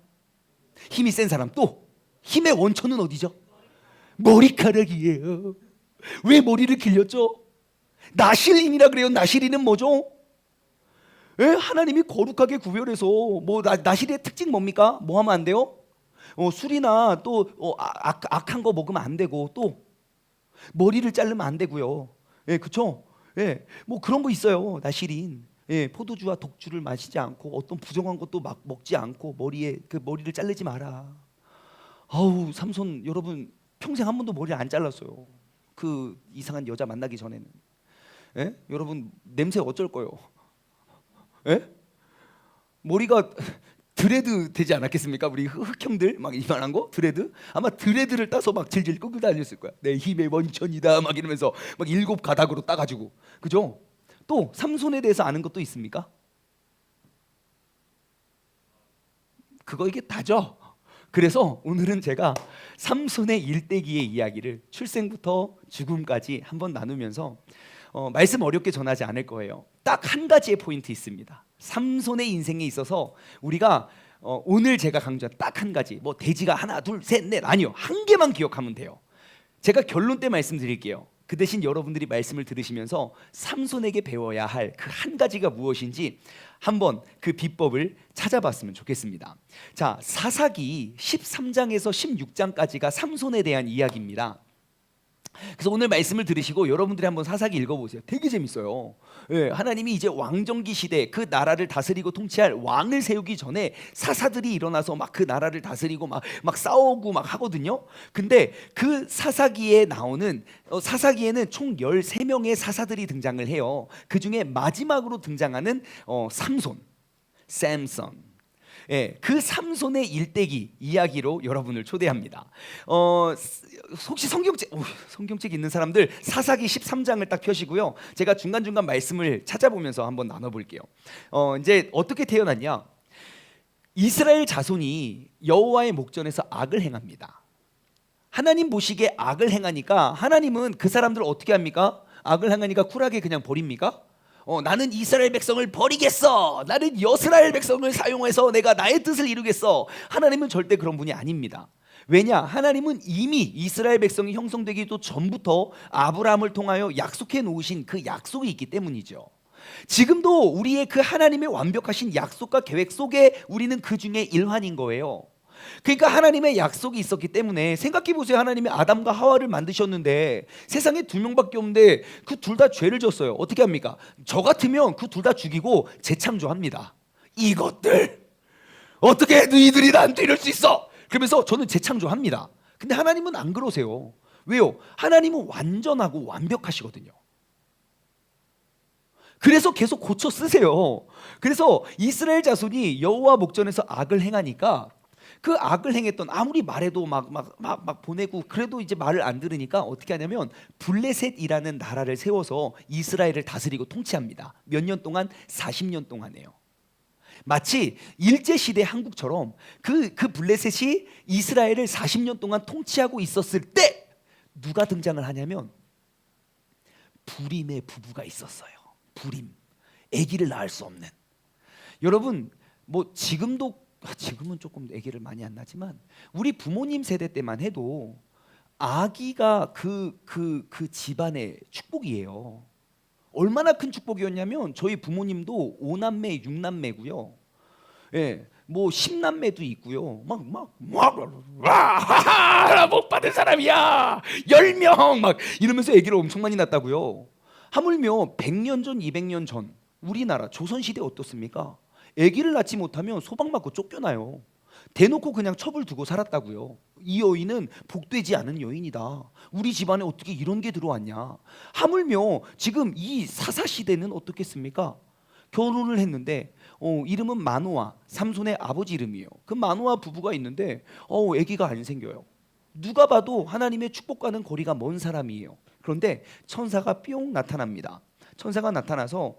힘이 센 사람. 또 힘의 원천은 어디죠? 머리카락이에요. 왜 머리를 길렸죠? 나실인이라 그래요. 나실인은 뭐죠? 하나님이 거룩하게 구별해서 뭐 나실의 특징 뭡니까? 뭐 하면 안 돼요? 술이나 또 악한 거 먹으면 안 되고 또 머리를 자르면 안 되고요. 그렇죠? 뭐 그런 거 있어요. 나실인. 포도주와 독주를 마시지 않고 어떤 부정한 것도 막 먹지 않고 머리를 자르지 마라. 아우, 삼손 여러분 평생 한 번도 머리를 안 잘랐어요. 그 이상한 여자 만나기 전에는. 여러분 냄새 어쩔 거요? 머리가 드레드 되지 않았겠습니까? 우리 흑형들 막 이만한 거 드레드 아마 드레드를 따서 막 질질 끌고 다녔을 거야. 내 힘의 원천이다 막 이러면서 막 7 가닥으로 따가지고. 그죠? 또 삼손에 대해서 아는 것도 있습니까? 그거 이게 다죠. 그래서 오늘은 제가 삼손의 일대기의 이야기를 출생부터 죽음까지 한번 나누면서 말씀 어렵게 전하지 않을 거예요. 딱 한 가지의 포인트 있습니다. 삼손의 인생에 있어서 우리가 오늘 제가 강조한 딱 한 가지, 뭐 돼지가 하나 둘 셋 넷 아니요, 한 개만 기억하면 돼요. 제가 결론 때 말씀드릴게요. 그 대신 여러분들이 말씀을 들으시면서 삼손에게 배워야 할 그 한 가지가 무엇인지 한번 그 비법을 찾아봤으면 좋겠습니다. 자, 사사기 13장에서 16장까지가 삼손에 대한 이야기입니다. 그래서 오늘 말씀을 들으시고 여러분들이 한번 사사기 읽어보세요. 되게 재밌어요. 하나님이 이제 왕정기 시대 그 나라를 다스리고 통치할 왕을 세우기 전에 사사들이 일어나서 막 그 나라를 다스리고 막 싸우고 막 하거든요. 근데 그 사사기에 나오는 사사기에는 총 13명의 사사들이 등장을 해요. 그 중에 마지막으로 등장하는 삼손, 샘선. 그 삼손의 일대기 이야기로 여러분을 초대합니다. 혹시 성경책 있는 사람들 사사기 13장을 딱 펴시고요. 제가 중간중간 말씀을 찾아보면서 한번 나눠볼게요. 이제 어떻게 태어났냐? 이스라엘 자손이 여호와의 목전에서 악을 행합니다. 하나님 보시기에 악을 행하니까 하나님은 그 사람들을 어떻게 합니까? 악을 행하니까 쿨하게 그냥 버립니까? 나는 이스라엘 백성을 버리겠어. 나는 여스라엘 백성을 사용해서 내가 나의 뜻을 이루겠어. 하나님은 절대 그런 분이 아닙니다. 왜냐? 하나님은 이미 이스라엘 백성이 형성되기도 전부터 아브라함을 통하여 약속해 놓으신 그 약속이 있기 때문이죠. 지금도 우리의 그 하나님의 완벽하신 약속과 계획 속에 우리는 그 중에 일환인 거예요. 그러니까 하나님의 약속이 있었기 때문에 생각해 보세요. 하나님이 아담과 하와를 만드셨는데 세상에 2명밖에 없는데 그 둘 다 죄를 졌어요. 어떻게 합니까? 저 같으면 그 둘 다 죽이고 재창조합니다. 이것들 어떻게 너희들이 나한테 이럴 수 있어? 그러면서 저는 재창조합니다. 근데 하나님은 안 그러세요. 왜요? 하나님은 완전하고 완벽하시거든요. 그래서 계속 고쳐 쓰세요. 그래서 이스라엘 자손이 여호와 목전에서 악을 행하니까 그 악을 행했던 아무리 말해도 막 보내고 그래도 이제 말을 안 들으니까 어떻게 하냐면 블레셋이라는 나라를 세워서 이스라엘을 다스리고 통치합니다. 몇 년 동안? 40년 동안이에요. 마치 일제시대 한국처럼 그 블레셋이 이스라엘을 40년 동안 통치하고 있었을 때 누가 등장을 하냐면 부림의 부부가 있었어요. 부림, 아기를 낳을 수 없는. 여러분 뭐 지금은 조금 아기를 많이 안 낳지만 우리 부모님 세대 때만 해도 아기가 그 집안의 축복이에요. 얼마나 큰 축복이었냐면 저희 부모님도 5남매 6남매고요. 뭐 10남매도 있고요. 못 받은 사람이야 10명 막 이러면서 아기를 엄청 많이 낳았다고요. 하물며 100년 전 200년 전 우리나라 조선시대 어떻습니까? 아기를 낳지 못하면 소방 맞고 쫓겨나요. 대놓고 그냥 첩을 두고 살았다고요. 이 여인은 복되지 않은 여인이다. 우리 집안에 어떻게 이런 게 들어왔냐. 하물며 지금 이 사사시대는 어떻겠습니까? 결혼을 했는데 이름은 마노아, 삼손의 아버지 이름이에요. 그 마노아 부부가 있는데 아기가 안 생겨요. 누가 봐도 하나님의 축복과는 거리가 먼 사람이에요. 그런데 천사가 뿅 나타납니다. 천사가 나타나서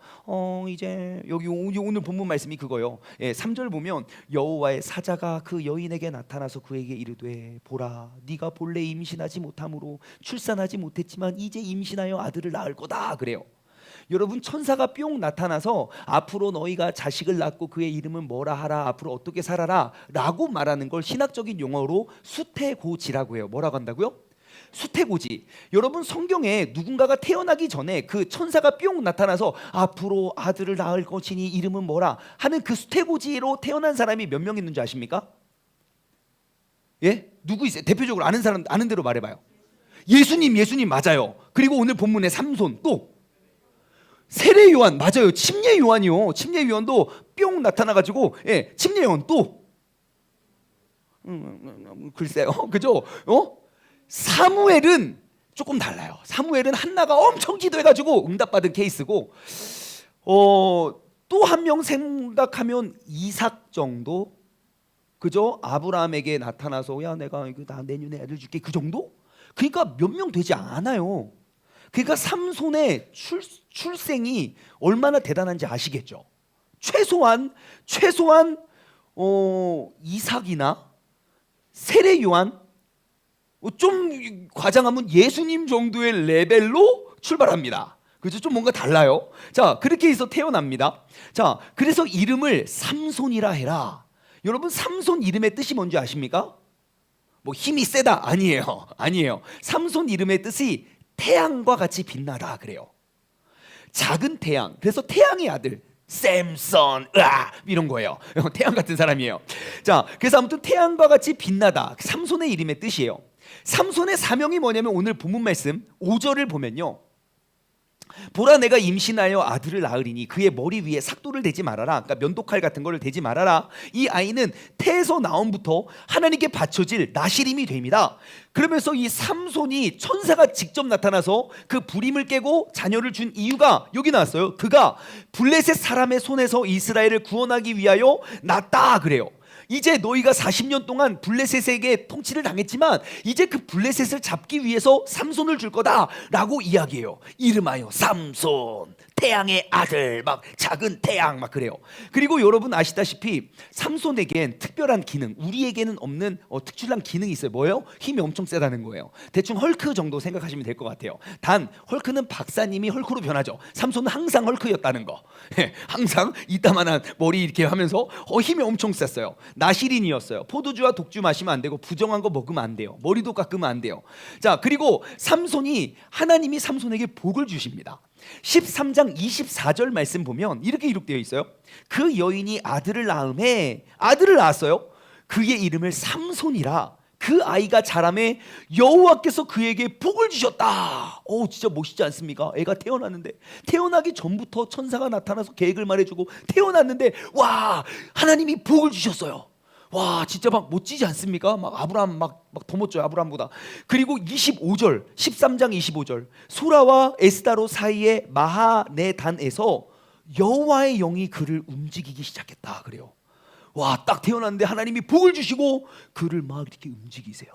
이제 여기 오늘 본문 말씀이 그거요. 3절 보면 여호와의 사자가 그 여인에게 나타나서 그에게 이르되 보라 네가 본래 임신하지 못함으로 출산하지 못했지만 이제 임신하여 아들을 낳을 거다 그래요. 여러분 천사가 뿅 나타나서 앞으로 너희가 자식을 낳고 그의 이름은 뭐라 하라 앞으로 어떻게 살아라 라고 말하는 걸 신학적인 용어로 수태고지라고 해요. 뭐라고 한다고요? 수태고지. 여러분 성경에 누군가가 태어나기 전에 그 천사가 뿅 나타나서 앞으로 아들을 낳을 것이니 이름은 뭐라 하는 그 수태고지로 태어난 사람이 몇 명 있는 줄 아십니까? 예? 누구 있어요? 대표적으로 아는 사람 아는 대로 말해봐요. 예수님 맞아요. 그리고 오늘 본문에 삼손 또 세례 요한 맞아요. 침례 요한이요. 침례 요한도 뿅 나타나가지고 침례 요한 또 글쎄요. 그죠? 사무엘은 조금 달라요. 사무엘은 한나가 엄청 기도해가지고 응답받은 케이스고 또 한 명 생각하면 이삭 정도 그죠? 아브라함에게 나타나서 야 내가 이거 나 내년에 애들 줄게 그 정도? 그러니까 몇 명 되지 않아요. 그러니까 삼손의 출생이 얼마나 대단한지 아시겠죠? 최소한 이삭이나 세례 요한 좀 과장하면 예수님 정도의 레벨로 출발합니다. 그죠? 좀 뭔가 달라요. 자, 그렇게 해서 태어납니다. 자, 그래서 이름을 삼손이라 해라. 여러분 삼손 이름의 뜻이 뭔지 아십니까? 뭐 힘이 세다 아니에요. 삼손 이름의 뜻이 태양과 같이 빛나다 그래요. 작은 태양. 그래서 태양의 아들 샘선 이런 거예요. 태양 같은 사람이에요. 자, 그래서 아무튼 태양과 같이 빛나다. 삼손의 이름의 뜻이에요. 삼손의 사명이 뭐냐면 오늘 본문 말씀 5절을 보면요. 보라 내가 임신하여 아들을 낳으리니 그의 머리 위에 삭도를 대지 말아라. 그러니까 면도칼 같은 거를 대지 말아라. 이 아이는 태에서 나옴부터 하나님께 바쳐질 나시림이 됩니다. 그러면서 이 삼손이 천사가 직접 나타나서 그 불임을 깨고 자녀를 준 이유가 여기 나왔어요. 그가 블레셋 사람의 손에서 이스라엘을 구원하기 위하여 낳았다 그래요. 이제 너희가 40년 동안 블레셋에게 통치를 당했지만 이제 그 블레셋을 잡기 위해서 삼손을 줄 거다라고 이야기해요. 이름하여 삼손, 태양의 아들, 막 작은 태양 막 그래요. 그리고 여러분 아시다시피 삼손에겐 특별한 기능, 우리에게는 없는 특출난 기능이 있어요. 뭐예요? 힘이 엄청 세다는 거예요. 대충 헐크 정도 생각하시면 될 것 같아요. 단 헐크는 박사님이 헐크로 변하죠. 삼손은 항상 헐크였다는 거. 항상 이따만한 머리 이렇게 하면서 힘이 엄청 셌어요. 나시린이었어요. 포도주와 독주 마시면 안 되고 부정한 거 먹으면 안 돼요. 머리도 깎으면 안 돼요. 자, 그리고 하나님이 삼손에게 복을 주십니다. 13장 24절 말씀 보면 이렇게 기록되어 있어요. 그 여인이 아들을 낳았어요. 그의 이름을 삼손이라. 그 아이가 자라매 여호와께서 그에게 복을 주셨다. 진짜 멋있지 않습니까? 애가 태어났는데 태어나기 전부터 천사가 나타나서 계획을 말해주고 태어났는데 와 하나님이 복을 주셨어요. 와 진짜 막 멋지지 않습니까? 막 아브라함 막 더 멋져요. 아브라함보다. 그리고 25절 13장 25절 소라와 에스다로 사이의 마하네단에서 여호와의 영이 그를 움직이기 시작했다 그래요. 와 딱 태어났는데 하나님이 복을 주시고 그를 막 이렇게 움직이세요.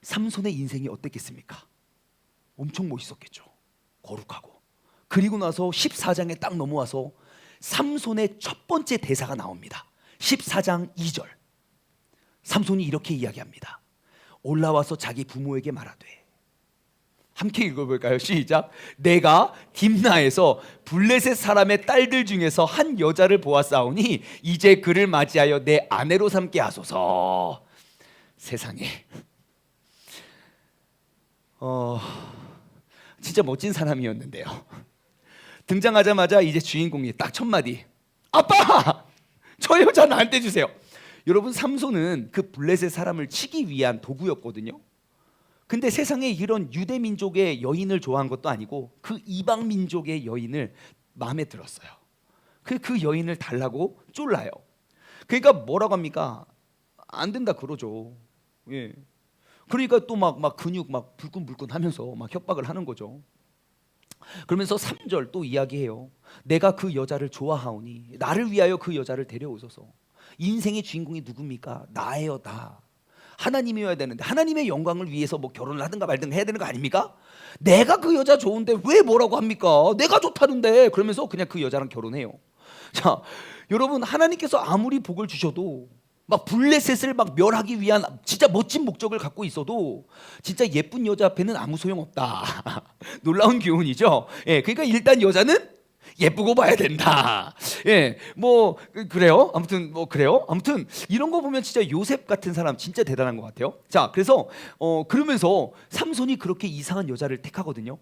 삼손의 인생이 어땠겠습니까? 엄청 멋있었겠죠. 거룩하고. 그리고 나서 14장에 딱 넘어와서 삼손의 첫 번째 대사가 나옵니다. 14장 2절 삼손이 이렇게 이야기합니다. 올라와서 자기 부모에게 말하되 함께 읽어볼까요? 시작. 내가 딥나에서 블레셋 사람의 딸들 중에서 한 여자를 보았사오니 이제 그를 맞이하여 내 아내로 삼게 하소서. 세상에 진짜 멋진 사람이었는데요. 등장하자마자 이제 주인공이 딱 첫 마디. 아빠! 저 여자 나한테 주세요. 여러분 삼손은 그 블레셋 사람을 치기 위한 도구였거든요. 근데 세상에 이런 유대 민족의 여인을 좋아한 것도 아니고 그 이방 민족의 여인을 마음에 들었어요. 그 여인을 달라고 쫄라요. 그러니까 뭐라고 합니까? 안 된다 그러죠. 예. 그러니까 또 막 근육 막 불끈불끈 하면서 막 협박을 하는 거죠. 그러면서 3절 또 이야기해요. 내가 그 여자를 좋아하오니 나를 위하여 그 여자를 데려오소서. 인생의 주인공이 누굽니까? 나예요, 나. 하나님이어야 되는데 하나님의 영광을 위해서 뭐 결혼을 하든가 말든가 해야 되는 거 아닙니까? 내가 그 여자 좋은데 왜 뭐라고 합니까? 내가 좋다는데. 그러면서 그냥 그 여자랑 결혼해요. 자, 여러분, 하나님께서 아무리 복을 주셔도 막 블레셋을 막 멸하기 위한 진짜 멋진 목적을 갖고 있어도 진짜 예쁜 여자 앞에는 아무 소용없다. 놀라운 교훈이죠. 예, 그러니까 일단 여자는 예쁘고 봐야 된다. 예, 뭐 그래요. 아무튼 뭐 그래요. 아무튼 이런 거 보면 진짜 요셉 같은 사람 진짜 대단한 것 같아요. 자, 그래서 그러면서 삼손이 그렇게 이상한 여자를 택하거든요.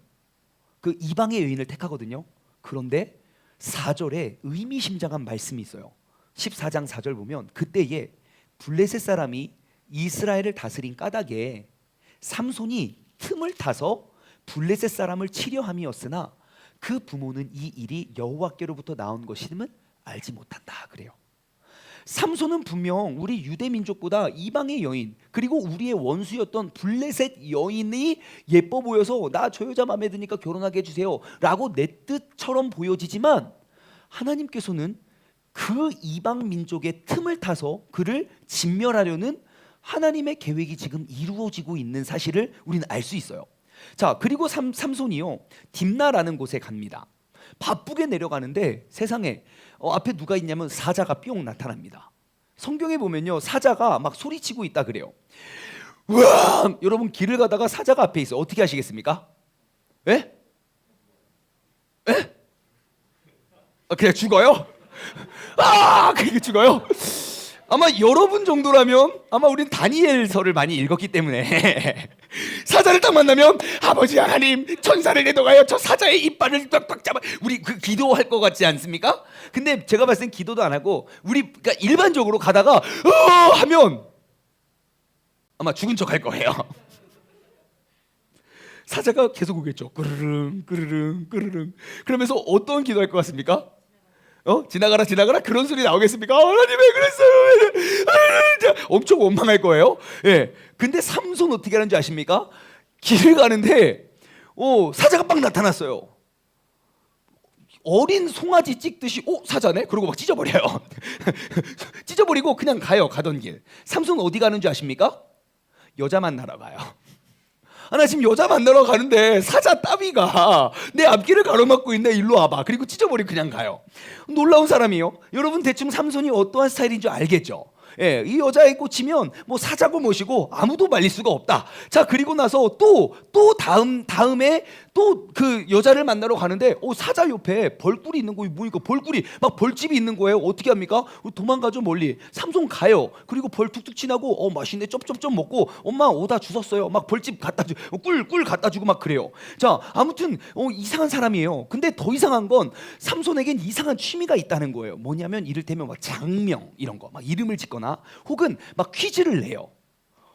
그 이방의 여인을 택하거든요. 그런데 4절에 의미심장한 말씀이 있어요. 14장 4절 보면 그때에 블레셋 사람이 이스라엘을 다스린 까닭에 삼손이 틈을 타서 블레셋 사람을 치려 함이었으나 그 부모는 이 일이 여호와께로부터 나온 것임을 알지 못한다 그래요. 삼손은 분명 우리 유대 민족보다 이방의 여인 그리고 우리의 원수였던 블레셋 여인이 예뻐 보여서 나 저 여자 마음에 드니까 결혼하게 해주세요 라고 내 뜻처럼 보여지지만 하나님께서는 그 이방 민족의 틈을 타서 그를 진멸하려는 하나님의 계획이 지금 이루어지고 있는 사실을 우리는 알 수 있어요. 자, 그리고 삼손이요 딥나라는 곳에 갑니다. 바쁘게 내려가는데 세상에 앞에 누가 있냐면 사자가 뿅 나타납니다. 성경에 보면요 사자가 막 소리치고 있다 그래요. 우와! 여러분 길을 가다가 사자가 앞에 있어 어떻게 하시겠습니까? 예? 예? 그냥 죽어요? 그게 죽어요? 아마 여러분 정도라면 아마 우린 다니엘서를 많이 읽었기 때문에 사자를 딱 만나면 아버지 하나님 천사를 내도가요 저 사자의 이빨을 빡빡 잡아 우리 그 기도할 것 같지 않습니까? 근데 제가 봤을 땐 기도도 안 하고 우리 그러니까 일반적으로 가다가 하면 아마 죽은 척 할 거예요. 사자가 계속 오겠죠. ቅ르릉 ቅ르릉 ቅ르릉 그러면서 어떤 기도할 것 같습니까? 지나가라 그런 소리 나오겠습니까? 하나님 왜 그랬어요? 엄청 원망할 거예요. 예. 근데 삼손 어떻게 하는지 아십니까? 길을 가는데 사자가 막 나타났어요. 어린 송아지 찍듯이 사자네? 그러고 막 찢어버려요. 찢어버리고 그냥 가던 길. 삼손 어디 가는 줄 아십니까? 여자 만나러 가요. 나 지금 여자 만나러 가는데 사자 따위가 내 앞길을 가로막고 있네. 일로 와봐. 그리고 찢어버리고 그냥 가요. 놀라운 사람이요. 여러분 대충 삼손이 어떠한 스타일인 줄 알겠죠? 예, 이 여자에 꽂히면 뭐 사자고 뭐시고 아무도 말릴 수가 없다. 자, 그리고 나서 또 다음에 또 그 여자를 만나러 가는데 사자 옆에 벌꿀이 있는 거예요. 뭐니까 벌꿀이 막 벌집이 있는 거예요. 어떻게 합니까? 도망가죠 멀리. 삼손 가요. 그리고 벌 툭툭 치나고 맛있네 쩝쩝쩝 먹고 엄마 오다 주웠어요. 막 벌집 갖다 주고 꿀 갖다 주고 막 그래요. 자, 아무튼 이상한 사람이에요. 근데 더 이상한 건 삼손에겐 이상한 취미가 있다는 거예요. 뭐냐면 이를테면 막 장명 이런 거 막 이름을 짓거나 혹은 막 퀴즈를 내요.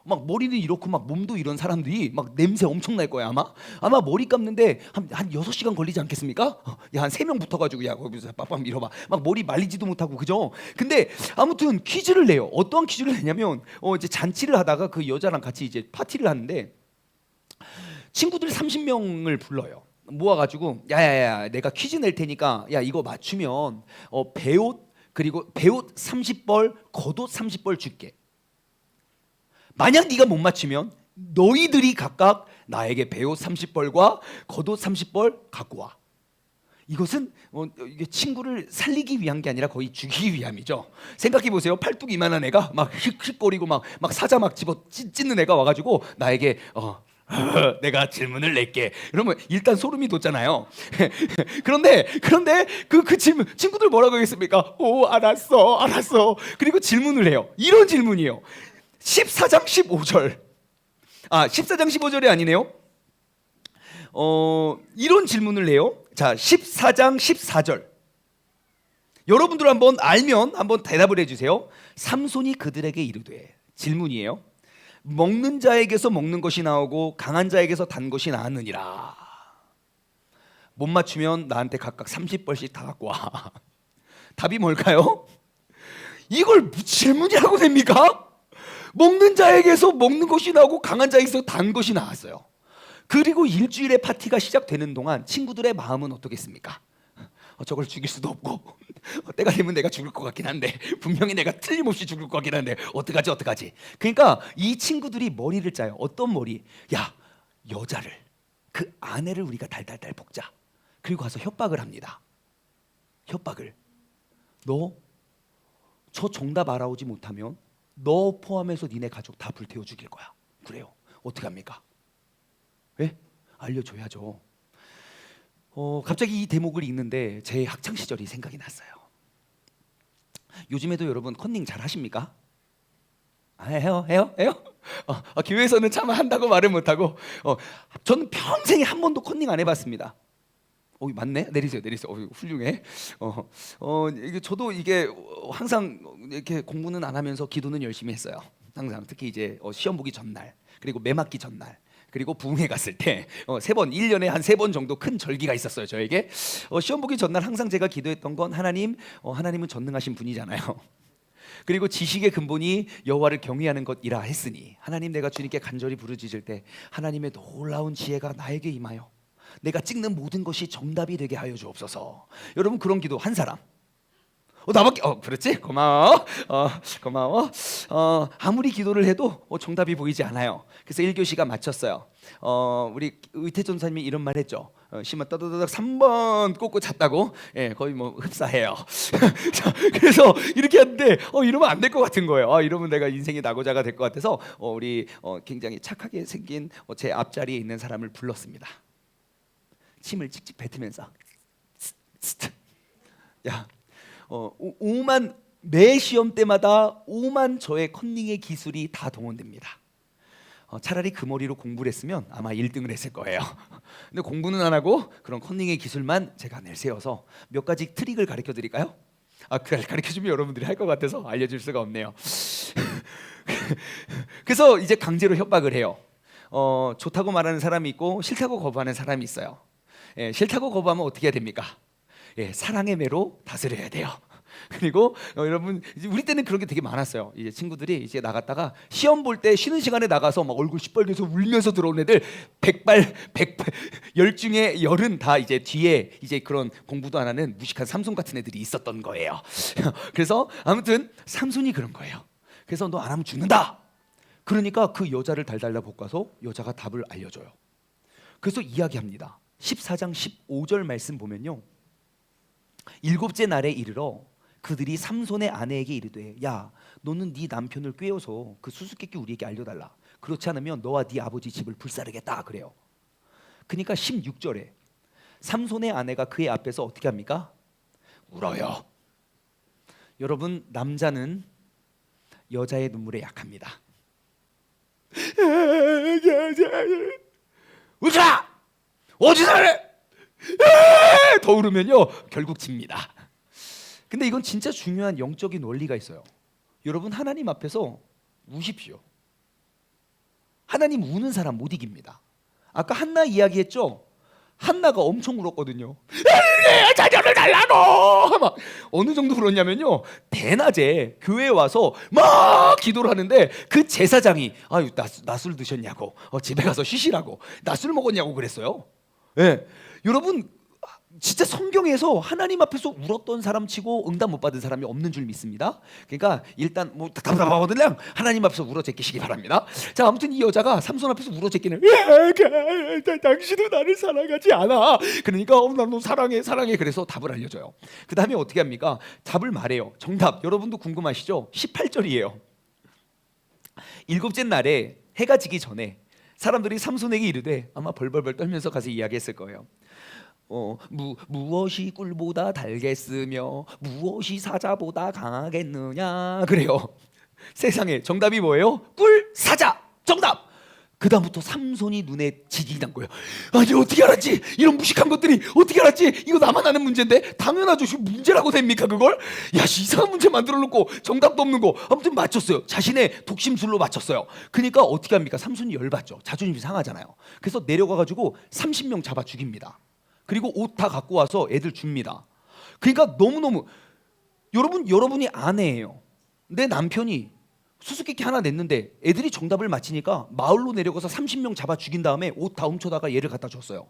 막 머리는 이렇고 막 몸도 이런 사람들이 막 냄새 엄청 날 거야 아마 머리 감는데 한 6시간 걸리지 않겠습니까? 야, 한 3명 붙어가지고 야 거기서 빡빡 밀어봐 막 머리 말리지도 못하고 그죠? 근데 아무튼 퀴즈를 내요. 어떠한 퀴즈를 내냐면 이제 잔치를 하다가 그 여자랑 같이 이제 파티를 하는데 친구들 30명을 불러요. 모아가지고 야야야 내가 퀴즈 낼 테니까 야 이거 맞추면 배옷 그리고 배옷 30벌 겉옷 30벌 줄게. 만약 네가 못 맞추면 너희들이 각각 나에게 배옷 30벌과 겉옷 30벌 갖고 와. 이것은 이게 친구를 살리기 위한 게 아니라 거의 죽이기 위함이죠. 생각해 보세요. 팔뚝 이만한 애가 막 힉힉거리고 막 사자 막 집어 찢는 애가 와가지고 나에게 내가 질문을 낼게. 이러면 일단 소름이 돋잖아요. 그런데 그 친구들 뭐라고 하겠습니까? 알았어. 그리고 질문을 해요. 이런 질문이에요. 14장 15절. 14장 15절이 아니네요. 이런 질문을 해요. 자, 14장 14절. 여러분들 한번 알면 한번 대답을 해주세요. 삼손이 그들에게 이르되 질문이에요. 먹는 자에게서 먹는 것이 나오고 강한 자에게서 단 것이 나왔느니라. 못 맞추면 나한테 각각 30벌씩 다 갖고 와. 답이 뭘까요? 이걸 질문이라고 됩니까? 먹는 자에게서 먹는 것이 나오고 강한 자에게서 단 것이 나왔어요. 그리고 일주일의 파티가 시작되는 동안 친구들의 마음은 어떻겠습니까? 저걸 죽일 수도 없고 때가 되면 내가 죽을 것 같긴 한데 분명히 내가 틀림없이 죽을 것 같긴 한데 어떡하지? 그러니까 이 친구들이 머리를 짜요. 어떤 머리? 야, 여자를, 그 아내를 우리가 달달달 볶자. 그리고 가서 협박을 합니다. 협박을. 너 저 정답 알아오지 못하면 너 포함해서 니네 가족 다 불태워 죽일 거야. 그래요. 어떻게 합니까? 왜? 알려줘야죠. 갑자기 이 대목을 읽는데 제 학창 시절이 생각이 났어요. 요즘에도 여러분 컨닝 잘 하십니까? 해요? 교회에서는 참 한다고 말을 못하고 저는 평생에 한 번도 컨닝 안 해봤습니다. 맞네. 내리세요. 훌륭해. 이게 저도 이게 항상 이렇게 공부는 안 하면서 기도는 열심히 했어요. 항상 특히 이제 시험 보기 전날 그리고 매맞기 전날 그리고 부흥회 갔을 때 세 번, 1년에 한 3번 정도 큰 절기가 있었어요. 저에게 시험 보기 전날 항상 제가 기도했던 건 하나님은 전능하신 분이잖아요. 그리고 지식의 근본이 여호와를 경외하는 것이라 했으니 하나님, 내가 주님께 간절히 부르짖을 때 하나님의 놀라운 지혜가 나에게 임하여 내가 찍는 모든 것이 정답이 되게 하여 주옵소서. 여러분, 그런 기도 한 사람? 나밖에. 그렇지? 고마워. 아무리 기도를 해도 정답이 보이지 않아요. 그래서 1교시가 마쳤어요. 우리 의태 전사님이 이런 말 했죠. 심어 떠더덕 3번 꽂고 잤다고. 거의 뭐 흡사해요. 자, 그래서 이렇게 하는데 이러면 안 될 것 같은 거예요. 이러면 내가 인생이 나고자가 될 것 같아서 우리 굉장히 착하게 생긴 제 앞자리에 있는 사람을 불렀습니다. 침을 찍찍 뱉으면서 야, 매 시험 때마다 5만 저의 컨닝의 기술이 다 동원됩니다. 차라리 그 머리로 공부를 했으면 아마 1등을 했을 거예요. 근데 공부는 안 하고 그런 컨닝의 기술만 제가 내세워서 몇 가지 트릭을 가르쳐 드릴까요? 가르쳐 주면 여러분들이 할 것 같아서 알려줄 수가 없네요. 그래서 이제 강제로 협박을 해요. 좋다고 말하는 사람이 있고 싫다고 거부하는 사람이 있어요. 싫다고 거부하면 어떻게 해야 됩니까? 사랑의 매로 다스려야 돼요. 그리고 여러분, 우리 때는 그런 게 되게 많았어요. 이제 친구들이 이제 나갔다가 시험 볼 때 쉬는 시간에 나가서 막 얼굴 시뻘개서 울면서 들어온 애들 100발 10 중에 10은 다 이제 뒤에 이제 그런 공부도 안 하는 무식한 삼손 같은 애들이 있었던 거예요. 그래서 아무튼 삼손이 그런 거예요. 그래서 너 안 하면 죽는다. 그러니까 그 여자를 달달달 볶아서 여자가 답을 알려줘요. 그래서 이야기합니다. 14장 15절 말씀 보면요, 7째 날에 이르러 그들이 삼손의 아내에게 이르되, 야, 너는 네 남편을 꾀어서 그 수수께끼 우리에게 알려달라. 그렇지 않으면 너와 네 아버지 집을 불사르겠다. 그래요. 그러니까 16절에 삼손의 아내가 그의 앞에서 어떻게 합니까? 울어요. 여러분, 남자는 여자의 눈물에 약합니다. 울자! 어디서 해? 더 울으면요 결국 집니다. 근데 이건 진짜 중요한 영적인 원리가 있어요. 여러분, 하나님 앞에서 우십시오. 하나님 우는 사람 못 이깁니다. 아까 한나 이야기했죠? 한나가 엄청 울었거든요. 자녀를 달라고! 막 어느 정도 울었냐면요, 대낮에 교회에 와서 막 기도를 하는데 그 제사장이 낮술 드셨냐고, 집에 가서 쉬시라고, 낮술 먹었냐고 그랬어요. 여러분, 진짜 성경에서 하나님 앞에서 울었던 사람 치고 응답 못 받은 사람이 없는 줄 믿습니다. 그러니까 일단 뭐 답답하거든요. 하나님 앞에서 울어 제끼시기 바랍니다. 자, 아무튼 이 여자가 삼손 앞에서 울어 제끼는, 당신은 나를 사랑하지 않아. 그러니까 나 너 사랑해. 그래서 답을 알려줘요. 그 다음에 어떻게 합니까? 답을 말해요. 정답 여러분도 궁금하시죠? 18절이에요. 7째 날에 해가 지기 전에 사람들이 삼손에게 이르되, 아마 벌벌벌 떨면서 가서 이야기했을 거예요. 무엇이 꿀보다 달겠으며 무엇이 사자보다 강하겠느냐. 그래요. 세상에 정답이 뭐예요? 꿀, 사자. 정답. 그 다음부터 삼손이 눈에 지진이 난 거예요. 아니, 어떻게 알았지? 이런 무식한 것들이 어떻게 알았지? 이거 나만 아는 문제인데. 당연하죠. 문제라고 됩니까 그걸? 야, 이상한 문제 만들어 놓고 정답도 없는 거. 아무튼 맞췄어요. 자신의 독심술로 맞췄어요. 그러니까 어떻게 합니까? 삼손이 열받죠. 자존심이 상하잖아요. 그래서 내려가가지고 30명 잡아 죽입니다. 그리고 옷 다 갖고 와서 애들 줍니다. 그러니까 너무너무 여러분이 아내예요. 내 남편이 수수께끼 하나 냈는데 애들이 정답을 맞히니까 마을로 내려가서 30명 잡아 죽인 다음에 옷 다 훔쳐다가 얘를 갖다 줬어요.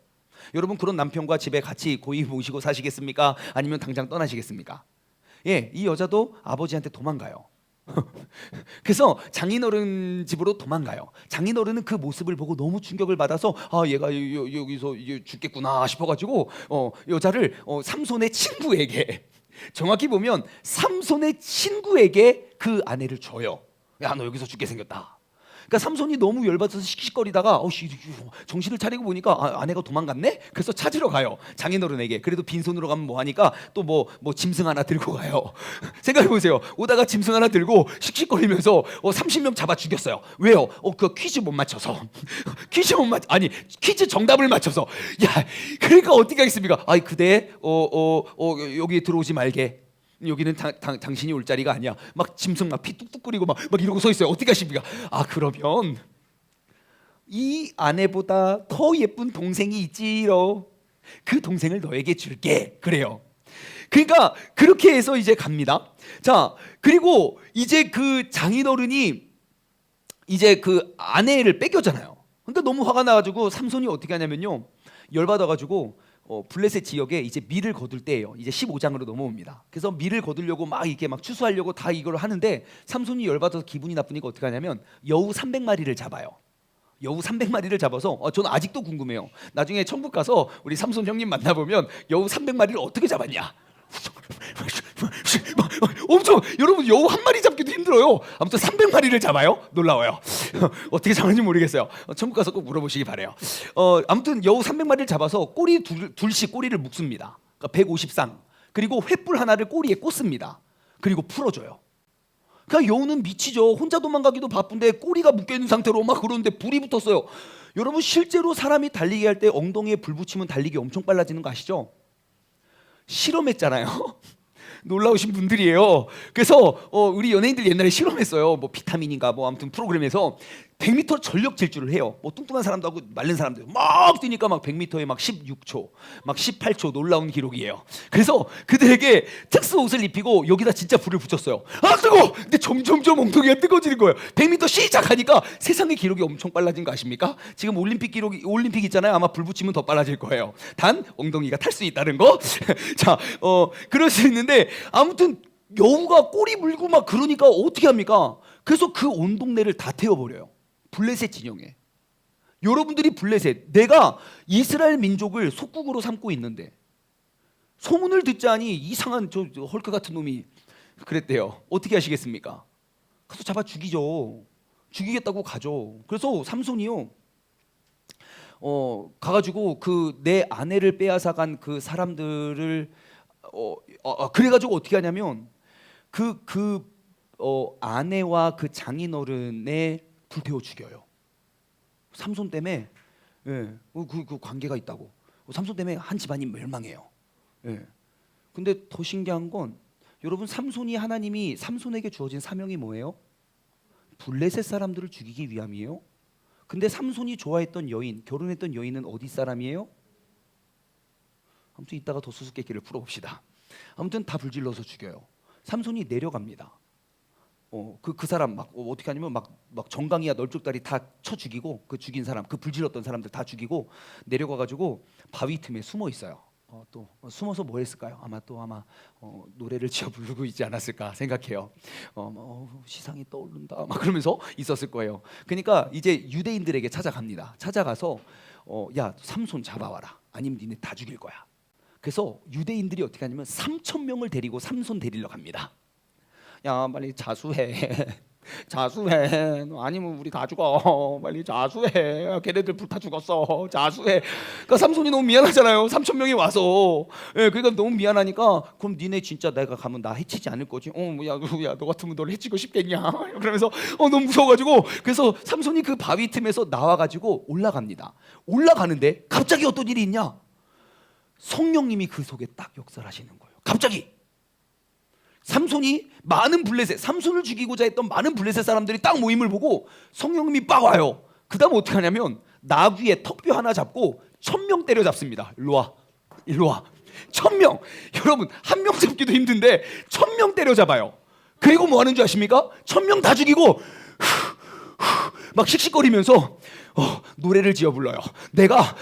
여러분 그런 남편과 집에 같이 고이 모시고 사시겠습니까? 아니면 당장 떠나시겠습니까? 예, 이 여자도 아버지한테 도망가요. 그래서 장인어른 집으로 도망가요. 장인어른은 그 모습을 보고 너무 충격을 받아서 아 얘가 여기서 죽겠구나 싶어가지고 여자를 삼손의 친구에게, 정확히 보면 삼손의 친구에게 그 아내를 줘요. 야 너 여기서 죽게 생겼다. 그러니까 삼손이 너무 열받아서 씩씩거리다가 정신을 차리고 보니까 아내가 도망갔네? 그래서 찾으러 가요. 장인어른에게. 그래도 빈손으로 가면 뭐하니까 또 뭐 짐승 하나 들고 가요. 생각해보세요. 오다가 짐승 하나 들고 씩씩거리면서 30명 잡아 죽였어요. 왜요? 그 퀴즈 못 맞춰서. 퀴즈 정답을 맞춰서. 야 그러니까 어떻게 하겠습니까? 아이 그대 여기 들어오지 말게. 여기는 당신이 올 자리가 아니야. 막 짐승 막 피 뚝뚝 끓이고 막 이러고 서 있어요. 어떻게 하십니까? 그러면 이 아내보다 더 예쁜 동생이 있지요. 그 동생을 너에게 줄게. 그래요. 그러니까 그렇게 해서 이제 갑니다. 자, 그리고 이제 그 장인어른이 이제 그 아내를 뺏겼잖아요. 그러니까 너무 화가 나가지고 삼손이 어떻게 하냐면요, 열받아가지고 블레셋 지역에 이제 밀을 거둘 때예요. 이제 15장으로 넘어옵니다. 그래서 밀을 거두려고 막 이렇게 막 추수하려고 다 이걸 하는데 삼손이 열받아서 기분이 나쁘니까 어떻게 하냐면 여우 300마리를 잡아요. 여우 300마리를 잡아서 저는 아직도 궁금해요. 나중에 천국 가서 우리 삼손 형님 만나보면 여우 300마리를 어떻게 잡았냐. 엄청, 여러분 여우 한 마리 잡기도 힘들어요. 아무튼 300마리를 잡아요. 놀라워요. 어떻게 잡았는지 모르겠어요. 천국 가서 꼭 물어보시기 바래요. 아무튼 여우 300마리를 잡아서 꼬리 둘씩 꼬리를 묶습니다. 그러니까 150쌍. 그리고 횃불 하나를 꼬리에 꽂습니다. 그리고 풀어줘요. 그러니까 여우는 미치죠. 혼자 도망가기도 바쁜데 꼬리가 묶여있는 상태로 막 그러는데 불이 붙었어요. 여러분 실제로 사람이 달리기 할 때 엉덩이에 불 붙이면 달리기 엄청 빨라지는 거 아시죠? 실험했잖아요. 놀라우신 분들이에요. 그래서 우리 연예인들 옛날에 실험했어요. 뭐 비타민인가 뭐 아무튼 프로그램에서 100m 전력 질주를 해요. 뭐 뚱뚱한 사람도 하고 마른 사람도 막 뛰니까 막 100m에 막 16초, 막 18초 놀라운 기록이에요. 그래서 그들에게 특수 옷을 입히고 여기다 진짜 불을 붙였어요. 뜨거워! 근데 점점점 엉덩이가 뜨거워지는 거예요. 100m 시작하니까 세상의 기록이 엄청 빨라진 거 아십니까? 지금 올림픽 있잖아요. 아마 불 붙이면 더 빨라질 거예요. 단 엉덩이가 탈 수 있다는 거. 자, 그럴 수 있는데 아무튼 여우가 꼬리 물고 막 그러니까 어떻게 합니까? 그래서 그 온 동네를 다 태워버려요. 블레셋 진영에. 여러분들이 블레셋, 내가 이스라엘 민족을 속국으로 삼고 있는데 소문을 듣자니 이상한 저 헐크 같은 놈이 그랬대요. 어떻게 하시겠습니까? 가서 잡아 죽이죠. 죽이겠다고 가죠. 그래서 삼손이요, 가가지고 그 내 아내를 빼앗아간 그 사람들을 그래가지고 어떻게 하냐면 아내와 그 장인어른의 불태워 죽여요. 삼손 때문에. 예, 그 관계가 있다고. 삼손 때문에 한 집안이 멸망해요. 예. 근데 더 신기한 건 여러분, 하나님이 삼손에게 주어진 사명이 뭐예요? 블레셋 사람들을 죽이기 위함이에요. 근데 삼손이 좋아했던 여인, 결혼했던 여인은 어디 사람이에요? 아무튼 이따가 더 수수께끼를 풀어봅시다. 아무튼 다 불질러서 죽여요. 삼손이 내려갑니다. 그 사람 막 어떻게 하냐면 막 정강이야 널쭉다리 다 쳐 죽이고, 그 죽인 사람, 그 불질렀던 사람들 다 죽이고 내려가가지고 바위 틈에 숨어 있어요. 또 숨어서 뭐 했을까요? 아마 노래를 지어 부르고 있지 않았을까 생각해요. 시상이 떠오른다 막 그러면서 있었을 거예요. 그러니까 이제 유대인들에게 찾아갑니다. 찾아가서 야 삼손 잡아와라. 아니면 니네 다 죽일 거야. 그래서 유대인들이 어떻게 하냐면 3,000명을 데리고 삼손 데리러 갑니다. 야 빨리 자수해. 자수해. 아니면 우리 다 죽어. 빨리 자수해. 걔네들 불타 죽었어. 자수해. 그러니까 삼손이 너무 미안하잖아요. 3,000명이 와서. 예, 그러니까 너무 미안하니까 그럼 니네 진짜 내가 가면 나 해치지 않을 거지? 야, 너 같으면 널 해치고 싶겠냐? 그러면서 너무 무서워가지고, 그래서 삼손이 그 바위 틈에서 나와가지고 올라갑니다. 올라가는데 갑자기 어떤 일이 있냐? 성령님이 그 속에 딱 역사하시는 거예요. 갑자기. 삼손이 삼손을 죽이고자 했던 많은 블레셋 사람들이 딱 모임을 보고 성령님이 빡 와요. 그 다음 어떻게 하냐면 나귀의 턱뼈 하나 잡고 1,000명 때려잡습니다. 일로 와. 1000명. 여러분, 한 명 잡기도 힘든데 1000명 때려잡아요. 그리고 뭐 하는 줄 아십니까? 1000명 다 죽이고 막 씩씩거리면서 노래를 지어 불러요. 내가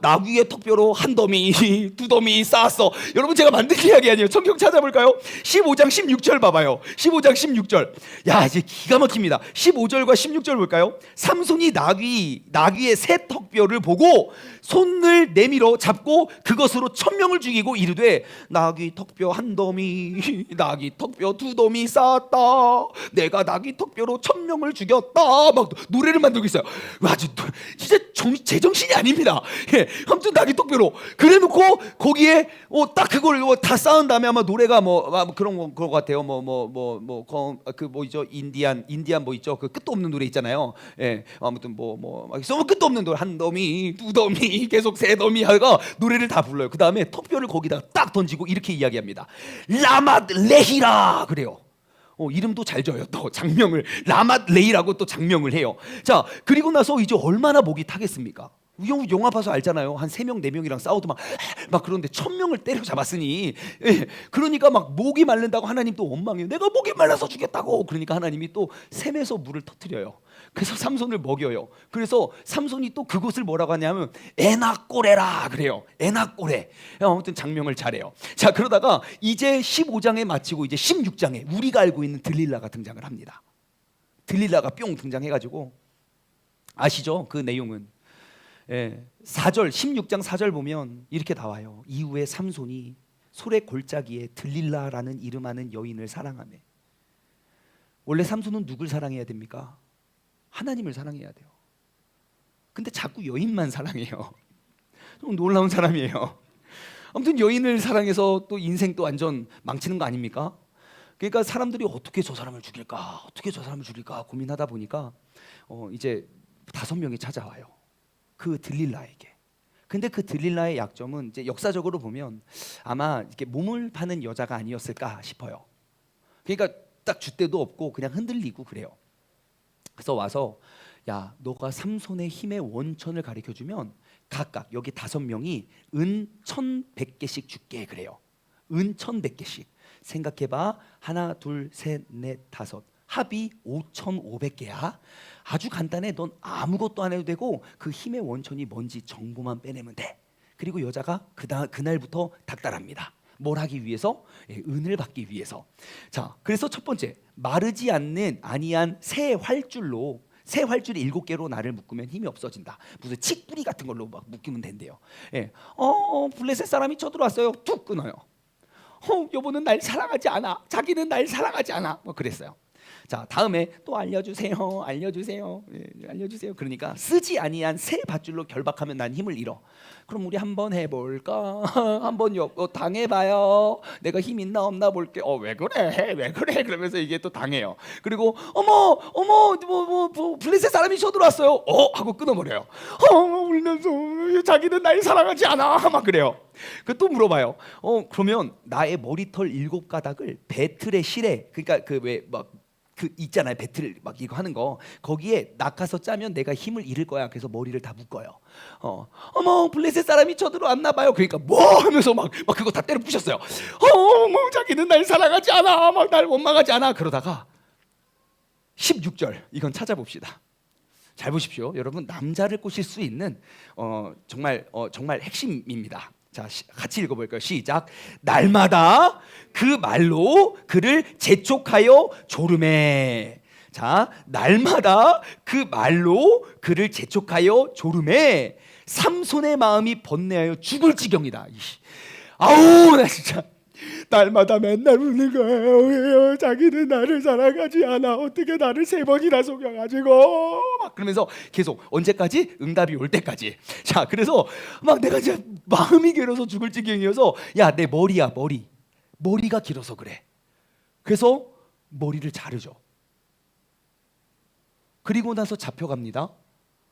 나귀의 턱뼈로 한 더미 두 더미 쌓았어. 여러분, 제가 만든 이야기 아니에요. 성경 찾아볼까요? 15장 16절 봐봐요. 15장 16절. 야, 이제 기가 막힙니다. 15절과 16절 볼까요? 삼손이 나귀의 새 턱뼈를 보고 손을 내밀어 잡고 그것으로 1000명을 죽이고 이르되 나귀 턱뼈 한 더미 나귀 턱뼈 두 더미 쌓았다. 내가 나귀 턱뼈로 1000명을 죽였다. 막 노래를 만들고 있어요. 아주 진짜 제정신이 아닙니다. 예, 아무튼 나귀 턱뼈로 그래놓고 거기에 딱 그걸 다 쌓은 다음에 아마 노래가 그런 거 같아요. 그 뭐죠? 인디안 뭐 있죠? 그 끝도 없는 노래 있잖아요. 예, 아무튼 끝도 없는 노래 한 더미 두 더미 계속 세 더미 하가 노래를 다 불러요. 그 다음에 턱뼈를 거기다 딱 던지고 이렇게 이야기합니다. 라맛 레히라 그래요. 이름도 잘 져요. 또 장명을 라맛 레이라고 또 장명을 해요. 자, 그리고 나서 이제 얼마나 목이 타겠습니까? 영화 봐서 알잖아요. 한 3명 4명이랑 싸워도 막 그런데 1000명을 때려잡았으니, 예, 그러니까 막 목이 마른다고 하나님 또 원망해요. 내가 목이 말라서 죽였다고. 그러니까 하나님이 또 샘에서 물을 터뜨려요. 그래서 삼손을 먹여요. 그래서 삼손이 또 그곳을 뭐라고 하냐면 에나꼬레라 그래요. 에나꼬레. 아무튼 장명을 잘해요. 자, 그러다가 이제 15장에 마치고 이제 16장에 우리가 알고 있는 들릴라가 등장을 합니다. 들릴라가 뿅 등장해가지고 아시죠? 그 내용은 4절 16장 4절 보면 이렇게 나와요. 이후에 삼손이 소래 골짜기에 들릴라라는 이름하는 여인을 사랑하며. 원래 삼손은 누굴 사랑해야 됩니까? 하나님을 사랑해야 돼요. 근데 자꾸 여인만 사랑해요. 좀 놀라운 사람이에요. 아무튼 여인을 사랑해서 또 인생 또 완전 망치는 거 아닙니까? 그러니까 사람들이 어떻게 저 사람을 죽일까 고민하다 보니까 이제 5명이 찾아와요. 그 들릴라에게. 근데 그 들릴라의 약점은 이제 역사적으로 보면 아마 이렇게 몸을 파는 여자가 아니었을까 싶어요. 그러니까 딱 줏대도 없고 그냥 흔들리고 그래요. 그래서 와서 야, 너가 삼손의 힘의 원천을 가르쳐주면 각각 여기 5명이 은 1100개씩 줄게 그래요. 은 1100개씩. 생각해봐. 하나, 둘, 셋, 넷, 다섯. 합이 5500개야. 아주 간단해. 넌 아무것도 안 해도 되고 그 힘의 원천이 뭔지 정보만 빼내면 돼. 그리고 여자가 그날부터 닥달합니다. 뭘 하기 위해서? 은을 받기 위해서. 자, 그래서 첫 번째, 마르지 아니한 새 활줄이 7개로 나를 묶으면 힘이 없어진다. 무슨 칡뿌리 같은 걸로 막 묶이면 된대요. 블레셋 사람이 쳐들어왔어요. 툭 끊어요. 여보는 날 사랑하지 않아. 자기는 날 사랑하지 않아. 뭐 그랬어요. 자, 다음에 또 알려주세요. 그러니까 쓰지 아니한 새 밧줄로 결박하면 난 힘을 잃어. 그럼 우리 한번 해볼까? 한번 당해봐요. 내가 힘 있나 없나 볼게. 왜 그래? 그러면서 이게 또 당해요. 그리고 어머 블레셋 사람이 쳐들어왔어요. 하고 끊어버려요. 울면서 자기는 날 사랑하지 않아. 막 그래요. 그 또 물어봐요. 그러면 나의 머리털 7가닥을 배틀의 실에, 그러니까 그 있잖아요. 배틀 막 이거 하는 거. 거기에 낚아서 짜면 내가 힘을 잃을 거야. 그래서 머리를 다 묶어요. 어머 블레셋 사람이 쳐들어왔나 봐요. 그러니까 뭐 하면서 막 그거 다 때려 부셨어요. 자기는 날 사랑하지 않아. 막 날 원망하지 않아. 그러다가 16절 이건 찾아봅시다. 잘 보십시오. 여러분, 남자를 꼬실 수 있는 정말 핵심입니다. 자, 같이 읽어볼까요? 시작. 날마다 그 말로 그를 재촉하여 조르매. 자, 날마다 그 말로 그를 재촉하여 조르매. 삼손의 마음이 번뇌하여 죽을 지경이다. 아우, 나 진짜 날마다 맨날 우는 거예요. 자기는 나를 사랑하지 않아. 어떻게 나를 3번이나 속여가지고 막 그러면서 계속 언제까지? 응답이 올 때까지. 자, 그래서 막 내가 진짜 마음이 길어서 죽을 지경이어서 야, 내 머리가 길어서 그래. 그래서 머리를 자르죠. 그리고 나서 잡혀갑니다.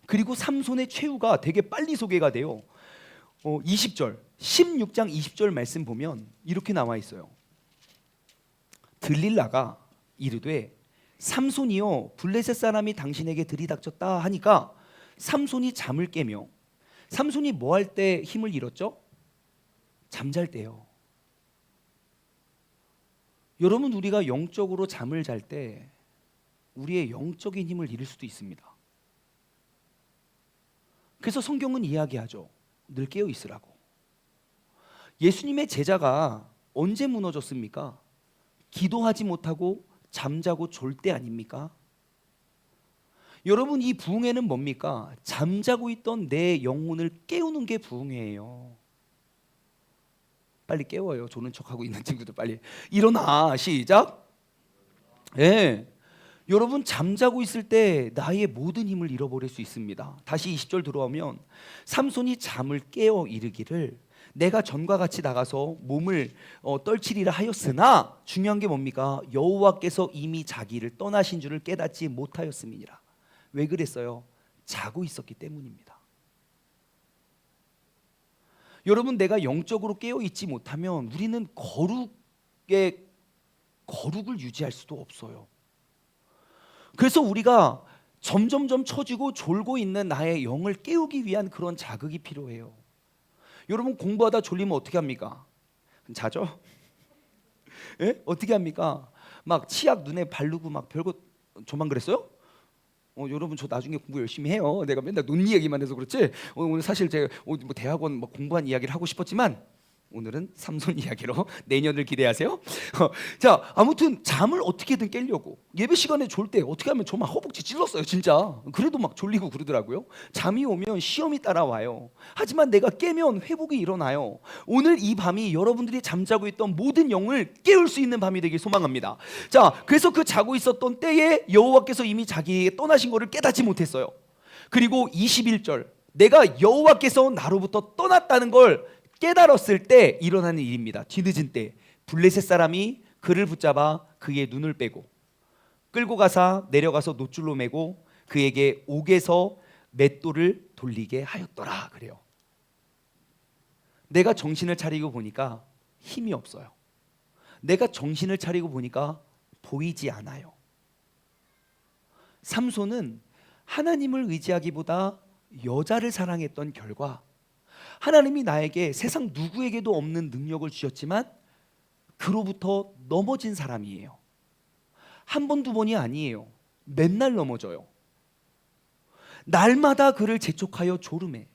그리고 삼손의 최후가 되게 빨리 소개가 돼요. 20절 16장 20절 말씀 보면 이렇게 나와 있어요. 들릴라가 이르되 삼손이여 블레셋 사람이 당신에게 들이닥쳤다 하니까 삼손이 잠을 깨며. 삼손이 뭐 할 때 힘을 잃었죠? 잠잘 때요. 여러분, 우리가 영적으로 잠을 잘 때 우리의 영적인 힘을 잃을 수도 있습니다. 그래서 성경은 이야기하죠. 늘 깨어 있으라고. 예수님의 제자가 언제 무너졌습니까? 기도하지 못하고 잠자고 졸 때 아닙니까? 여러분, 이 부흥회는 뭡니까? 잠자고 있던 내 영혼을 깨우는 게 부흥회예요. 빨리 깨워요. 조는 척하고 있는 친구들 빨리 일어나. 시작. 예. 여러분, 잠자고 있을 때 나의 모든 힘을 잃어버릴 수 있습니다. 다시 20절 들어오면 삼손이 잠을 깨어 이르기를 내가 전과 같이 나가서 몸을 떨치리라 하였으나 중요한 게 뭡니까? 여호와께서 이미 자기를 떠나신 줄을 깨닫지 못하였음이니라. 왜 그랬어요? 자고 있었기 때문입니다. 여러분, 내가 영적으로 깨어 있지 못하면 우리는 거룩을 유지할 수도 없어요. 그래서 우리가 점점점 처지고 졸고 있는 나의 영을 깨우기 위한 그런 자극이 필요해요. 여러분, 공부하다 졸리면 어떻게 합니까? 자죠? 예? 어떻게 합니까? 막 치약 눈에 바르고 막 별거. 저만 그랬어요? 여러분, 저 나중에 공부 열심히 해요. 내가 맨날 논리 얘기만 해서 그렇지. 오늘 사실 제가 뭐 대학원 뭐 공부한 이야기를 하고 싶었지만 오늘은 삼손 이야기로 내년을 기대하세요. 자, 아무튼 잠을 어떻게든 깨려고 예배 시간에 졸 때 어떻게 하면 저 막 허벅지 찔렀어요, 진짜. 그래도 막 졸리고 그러더라고요. 잠이 오면 시험이 따라와요. 하지만 내가 깨면 회복이 일어나요. 오늘 이 밤이 여러분들이 잠자고 있던 모든 영을 깨울 수 있는 밤이 되길 소망합니다. 자, 그래서 그 자고 있었던 때에 여호와께서 이미 자기에게 떠나신 것을 깨닫지 못했어요. 그리고 21절, 내가 여호와께서 나로부터 떠났다는 걸 깨달았을 때 일어나는 일입니다. 뒤늦은 때 블레셋 사람이 그를 붙잡아 그의 눈을 빼고 끌고 가서 내려가서 노줄로 매고 그에게 옥에서 맷돌을 돌리게 하였더라. 그래요. 내가 정신을 차리고 보니까 힘이 없어요. 내가 정신을 차리고 보니까 보이지 않아요. 삼손은 하나님을 의지하기보다 여자를 사랑했던 결과 하나님이 나에게 세상 누구에게도 없는 능력을 주셨지만 그로부터 넘어진 사람이에요. 한 번, 두 번이 아니에요. 맨날 넘어져요. 날마다 그를 재촉하여 졸음해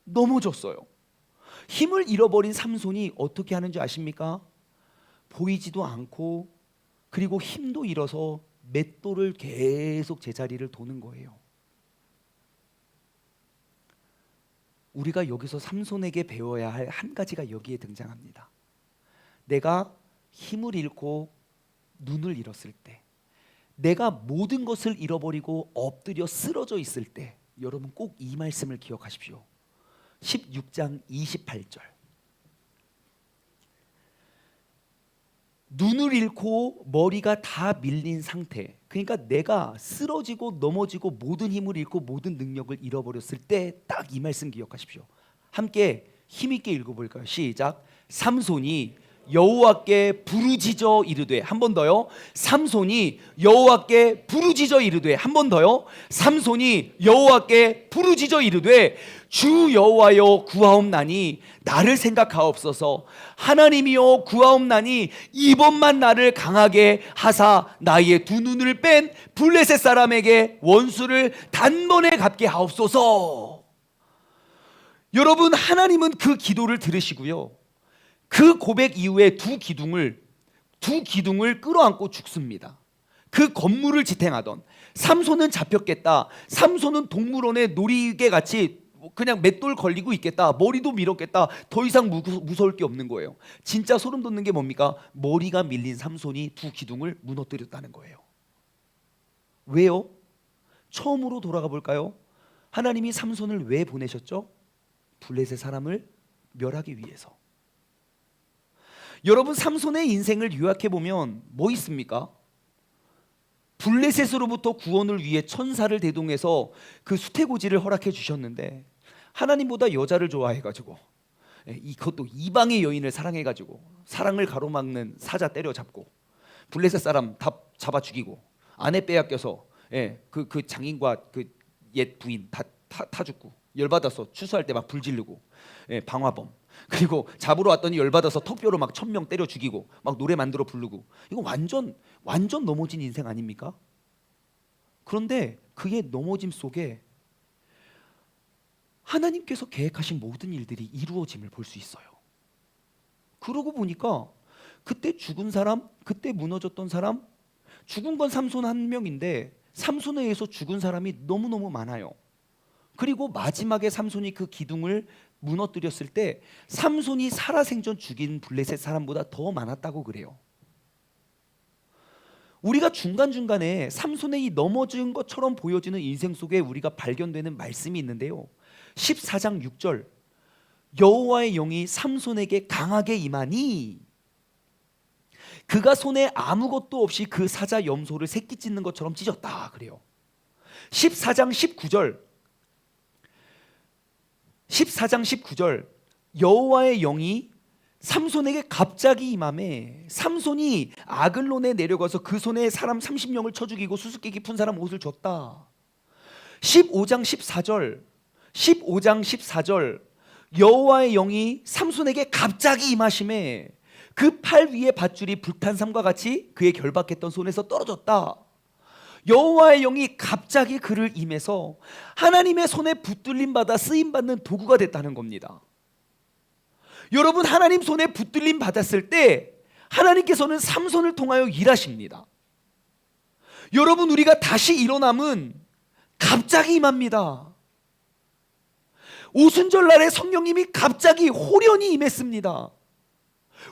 넘어졌어요. 힘을 잃어버린 삼손이 어떻게 하는지 아십니까? 보이지도 않고 그리고 힘도 잃어서 맷돌을 계속 제자리를 도는 거예요. 우리가 여기서 삼손에게 배워야 할 한 가지가 여기에 등장합니다. 내가 힘을 잃고 눈을 잃었을 때, 내가 모든 것을 잃어버리고 엎드려 쓰러져 있을 때, 여러분 꼭 이 말씀을 기억하십시오. 16장 28절. 눈을 잃고 머리가 다 밀린 상태, 그러니까 내가 쓰러지고 넘어지고 모든 힘을 잃고 모든 능력을 잃어버렸을 때 딱 이 말씀 기억하십시오. 함께 힘있게 읽어볼까요? 시작. 삼손이 여호와께 부르짖어 이르되. 한 번 더요. 삼손이 여호와께 부르짖어 이르되. 한 번 더요. 삼손이 여호와께 부르짖어 이르되 주 여호와여 구하옵나니 나를 생각하옵소서. 하나님이여 구하옵나니 이번만 나를 강하게 하사 나의 두 눈을 뺀 블레셋 사람에게 원수를 단번에 갚게 하옵소서. 여러분, 하나님은 그 기도를 들으시고요, 그 고백 이후에 두 기둥을 끌어안고 죽습니다. 그 건물을 지탱하던 삼손은 잡혔겠다. 삼손은 동물원에 놀이개 같이 그냥 맷돌 걸리고 있겠다. 머리도 밀었겠다. 더 이상 무서울 게 없는 거예요. 진짜 소름 돋는 게 뭡니까? 머리가 밀린 삼손이 두 기둥을 무너뜨렸다는 거예요. 왜요? 처음으로 돌아가 볼까요? 하나님이 삼손을 왜 보내셨죠? 블레셋 사람을 멸하기 위해서. 여러분, 삼손의 인생을 요약해 보면 뭐 있습니까? 블레셋으로부터 구원을 위해 천사를 대동해서 그 수태고지를 허락해 주셨는데 하나님보다 여자를 좋아해가지고, 이것도 이방의 여인을 사랑해가지고 사랑을 가로막는 사자 때려잡고 블레셋 사람 다 잡아 죽이고 아내 빼앗겨서 그 장인과 그 옛 부인 다 죽고 열받아서 추수할 때 막 불 지르고 방화범. 그리고 잡으러 왔더니 열받아서 턱뼈로 막 1000명 때려 죽이고 막 노래 만들어 부르고, 이거 완전 넘어진 인생 아닙니까? 그런데 그의 넘어짐 속에 하나님께서 계획하신 모든 일들이 이루어짐을 볼 수 있어요. 그러고 보니까 그때 죽은 사람, 그때 무너졌던 사람, 죽은 건 삼손 한 명인데 삼손에 의해서 죽은 사람이 너무너무 많아요. 그리고 마지막에 삼손이 그 기둥을 무너뜨렸을 때 삼손이 살아생전 죽인 블레셋 사람보다 더 많았다고 그래요. 우리가 중간중간에 삼손의 이 넘어진 것처럼 보여지는 인생 속에 우리가 발견되는 말씀이 있는데요, 14장 6절, 여호와의 영이 삼손에게 강하게 임하니 그가 손에 아무것도 없이 그 사자 염소를 새끼 찢는 것처럼 찢었다 그래요. 14장 19절, 여호와의 영이 삼손에게 갑자기 임함에 삼손이 아글론에 내려가서 그 손에 사람 30명을 쳐 죽이고 수수께끼 푼 사람 옷을 줬다. 15장 14절, 여호와의 영이 삼손에게 갑자기 임하심에 그 팔 위에 밧줄이 불탄 삼과 같이 그의 결박했던 손에서 떨어졌다. 여호와의 영이 갑자기 그를 임해서 하나님의 손에 붙들림 받아 쓰임 받는 도구가 됐다는 겁니다. 여러분, 하나님 손에 붙들림 받았을 때 하나님께서는 삼손을 통하여 일하십니다. 여러분, 우리가 다시 일어남은 갑자기 임합니다. 오순절날에 성령님이 갑자기 호련히 임했습니다.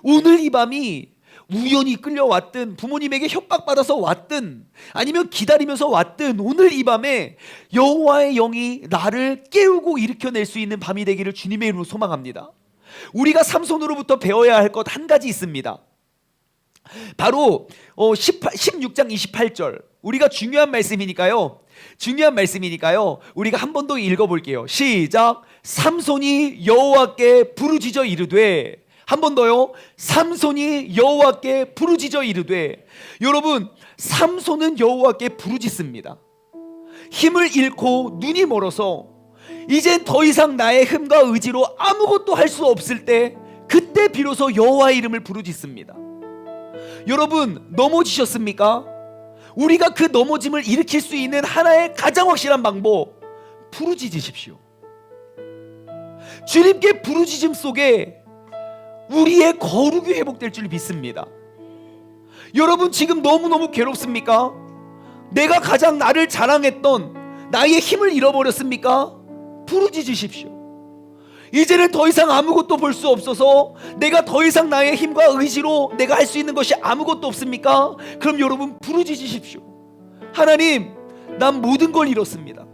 오늘 이 밤이 우연히 끌려왔든 부모님에게 협박받아서 왔든 아니면 기다리면서 왔든 오늘 이 밤에 여호와의 영이 나를 깨우고 일으켜낼 수 있는 밤이 되기를 주님의 이름으로 소망합니다. 우리가 삼손으로부터 배워야 할 것 한 가지 있습니다. 바로 16장 28절, 우리가 중요한 말씀이니까요 우리가 한 번 더 읽어볼게요. 시작. 삼손이 여호와께 부르짖어 이르되, 한 번 더요. 삼손이 여호와께 부르짖어 이르되. 여러분, 삼손은 여호와께 부르짖습니다. 힘을 잃고 눈이 멀어서 이제 더 이상 나의 힘과 의지로 아무것도 할 수 없을 때, 그때 비로소 여호와의 이름을 부르짖습니다. 여러분, 넘어지셨습니까? 우리가 그 넘어짐을 일으킬 수 있는 하나의 가장 확실한 방법, 부르짖으십시오. 주님께 부르짖음 속에 우리의 거룩이 회복될 줄 믿습니다. 여러분, 지금 너무너무 괴롭습니까? 내가 가장 나를 자랑했던 나의 힘을 잃어버렸습니까? 부르짖으십시오. 이제는 더 이상 아무것도 볼 수 없어서 내가 더 이상 나의 힘과 의지로 내가 할 수 있는 것이 아무것도 없습니까? 그럼 여러분, 부르짖으십시오. 하나님, 난 모든 걸 잃었습니다.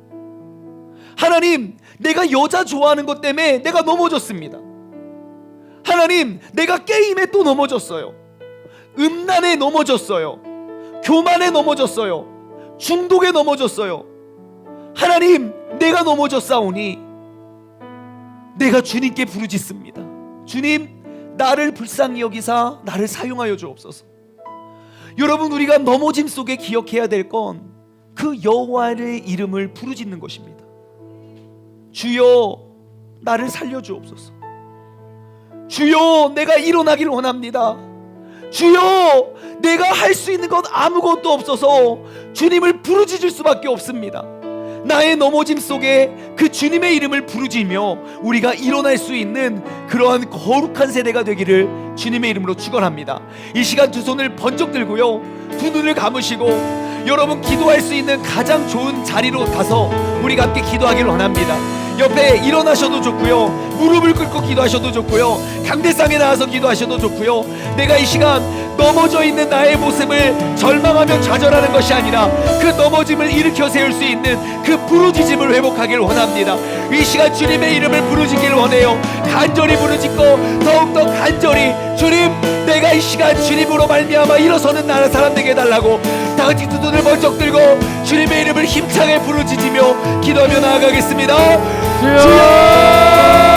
하나님, 내가 여자 좋아하는 것 때문에 내가 넘어졌습니다. 하나님, 내가 게임에 또 넘어졌어요. 음란에 넘어졌어요. 교만에 넘어졌어요. 중독에 넘어졌어요. 하나님, 내가 넘어졌사오니 내가 주님께 부르짖습니다. 주님, 나를 불쌍히 여기사 나를 사용하여 주옵소서. 여러분, 우리가 넘어짐 속에 기억해야 될 건 그 여호와의 이름을 부르짖는 것입니다. 주여, 나를 살려주옵소서. 주여, 내가 일어나기를 원합니다. 주여, 내가 할 수 있는 건 아무것도 없어서 주님을 부르짖을 수밖에 없습니다. 나의 넘어짐 속에 그 주님의 이름을 부르짖으며 우리가 일어날 수 있는 그러한 거룩한 세대가 되기를 주님의 이름으로 축원합니다. 이 시간 두 손을 번쩍 들고요, 두 눈을 감으시고 여러분, 기도할 수 있는 가장 좋은 자리로 가서 우리가 함께 기도하기를 원합니다. 옆에 일어나셔도 좋고요, 무릎을 꿇고 기도하셔도 좋고요, 강대상에 나와서 기도하셔도 좋고요. 내가 이 시간 넘어져 있는 나의 모습을 절망하며 좌절하는 것이 아니라 그 넘어짐을 일으켜 세울 수 있는 그 부르짖음을 회복하기를 원합니다. 이 시간 주님의 이름을 부르짖기를 원해요. 간절히 부르짖고 더욱더 간절히, 주님, 내가 이 시간 주님으로 말미암아 일어서는 나라 사람 되게 해달라고 다같이 두 손을 번쩍 들고 주님의 이름을 힘차게 부르짖으며 기도하며 나아가겠습니다. 주여!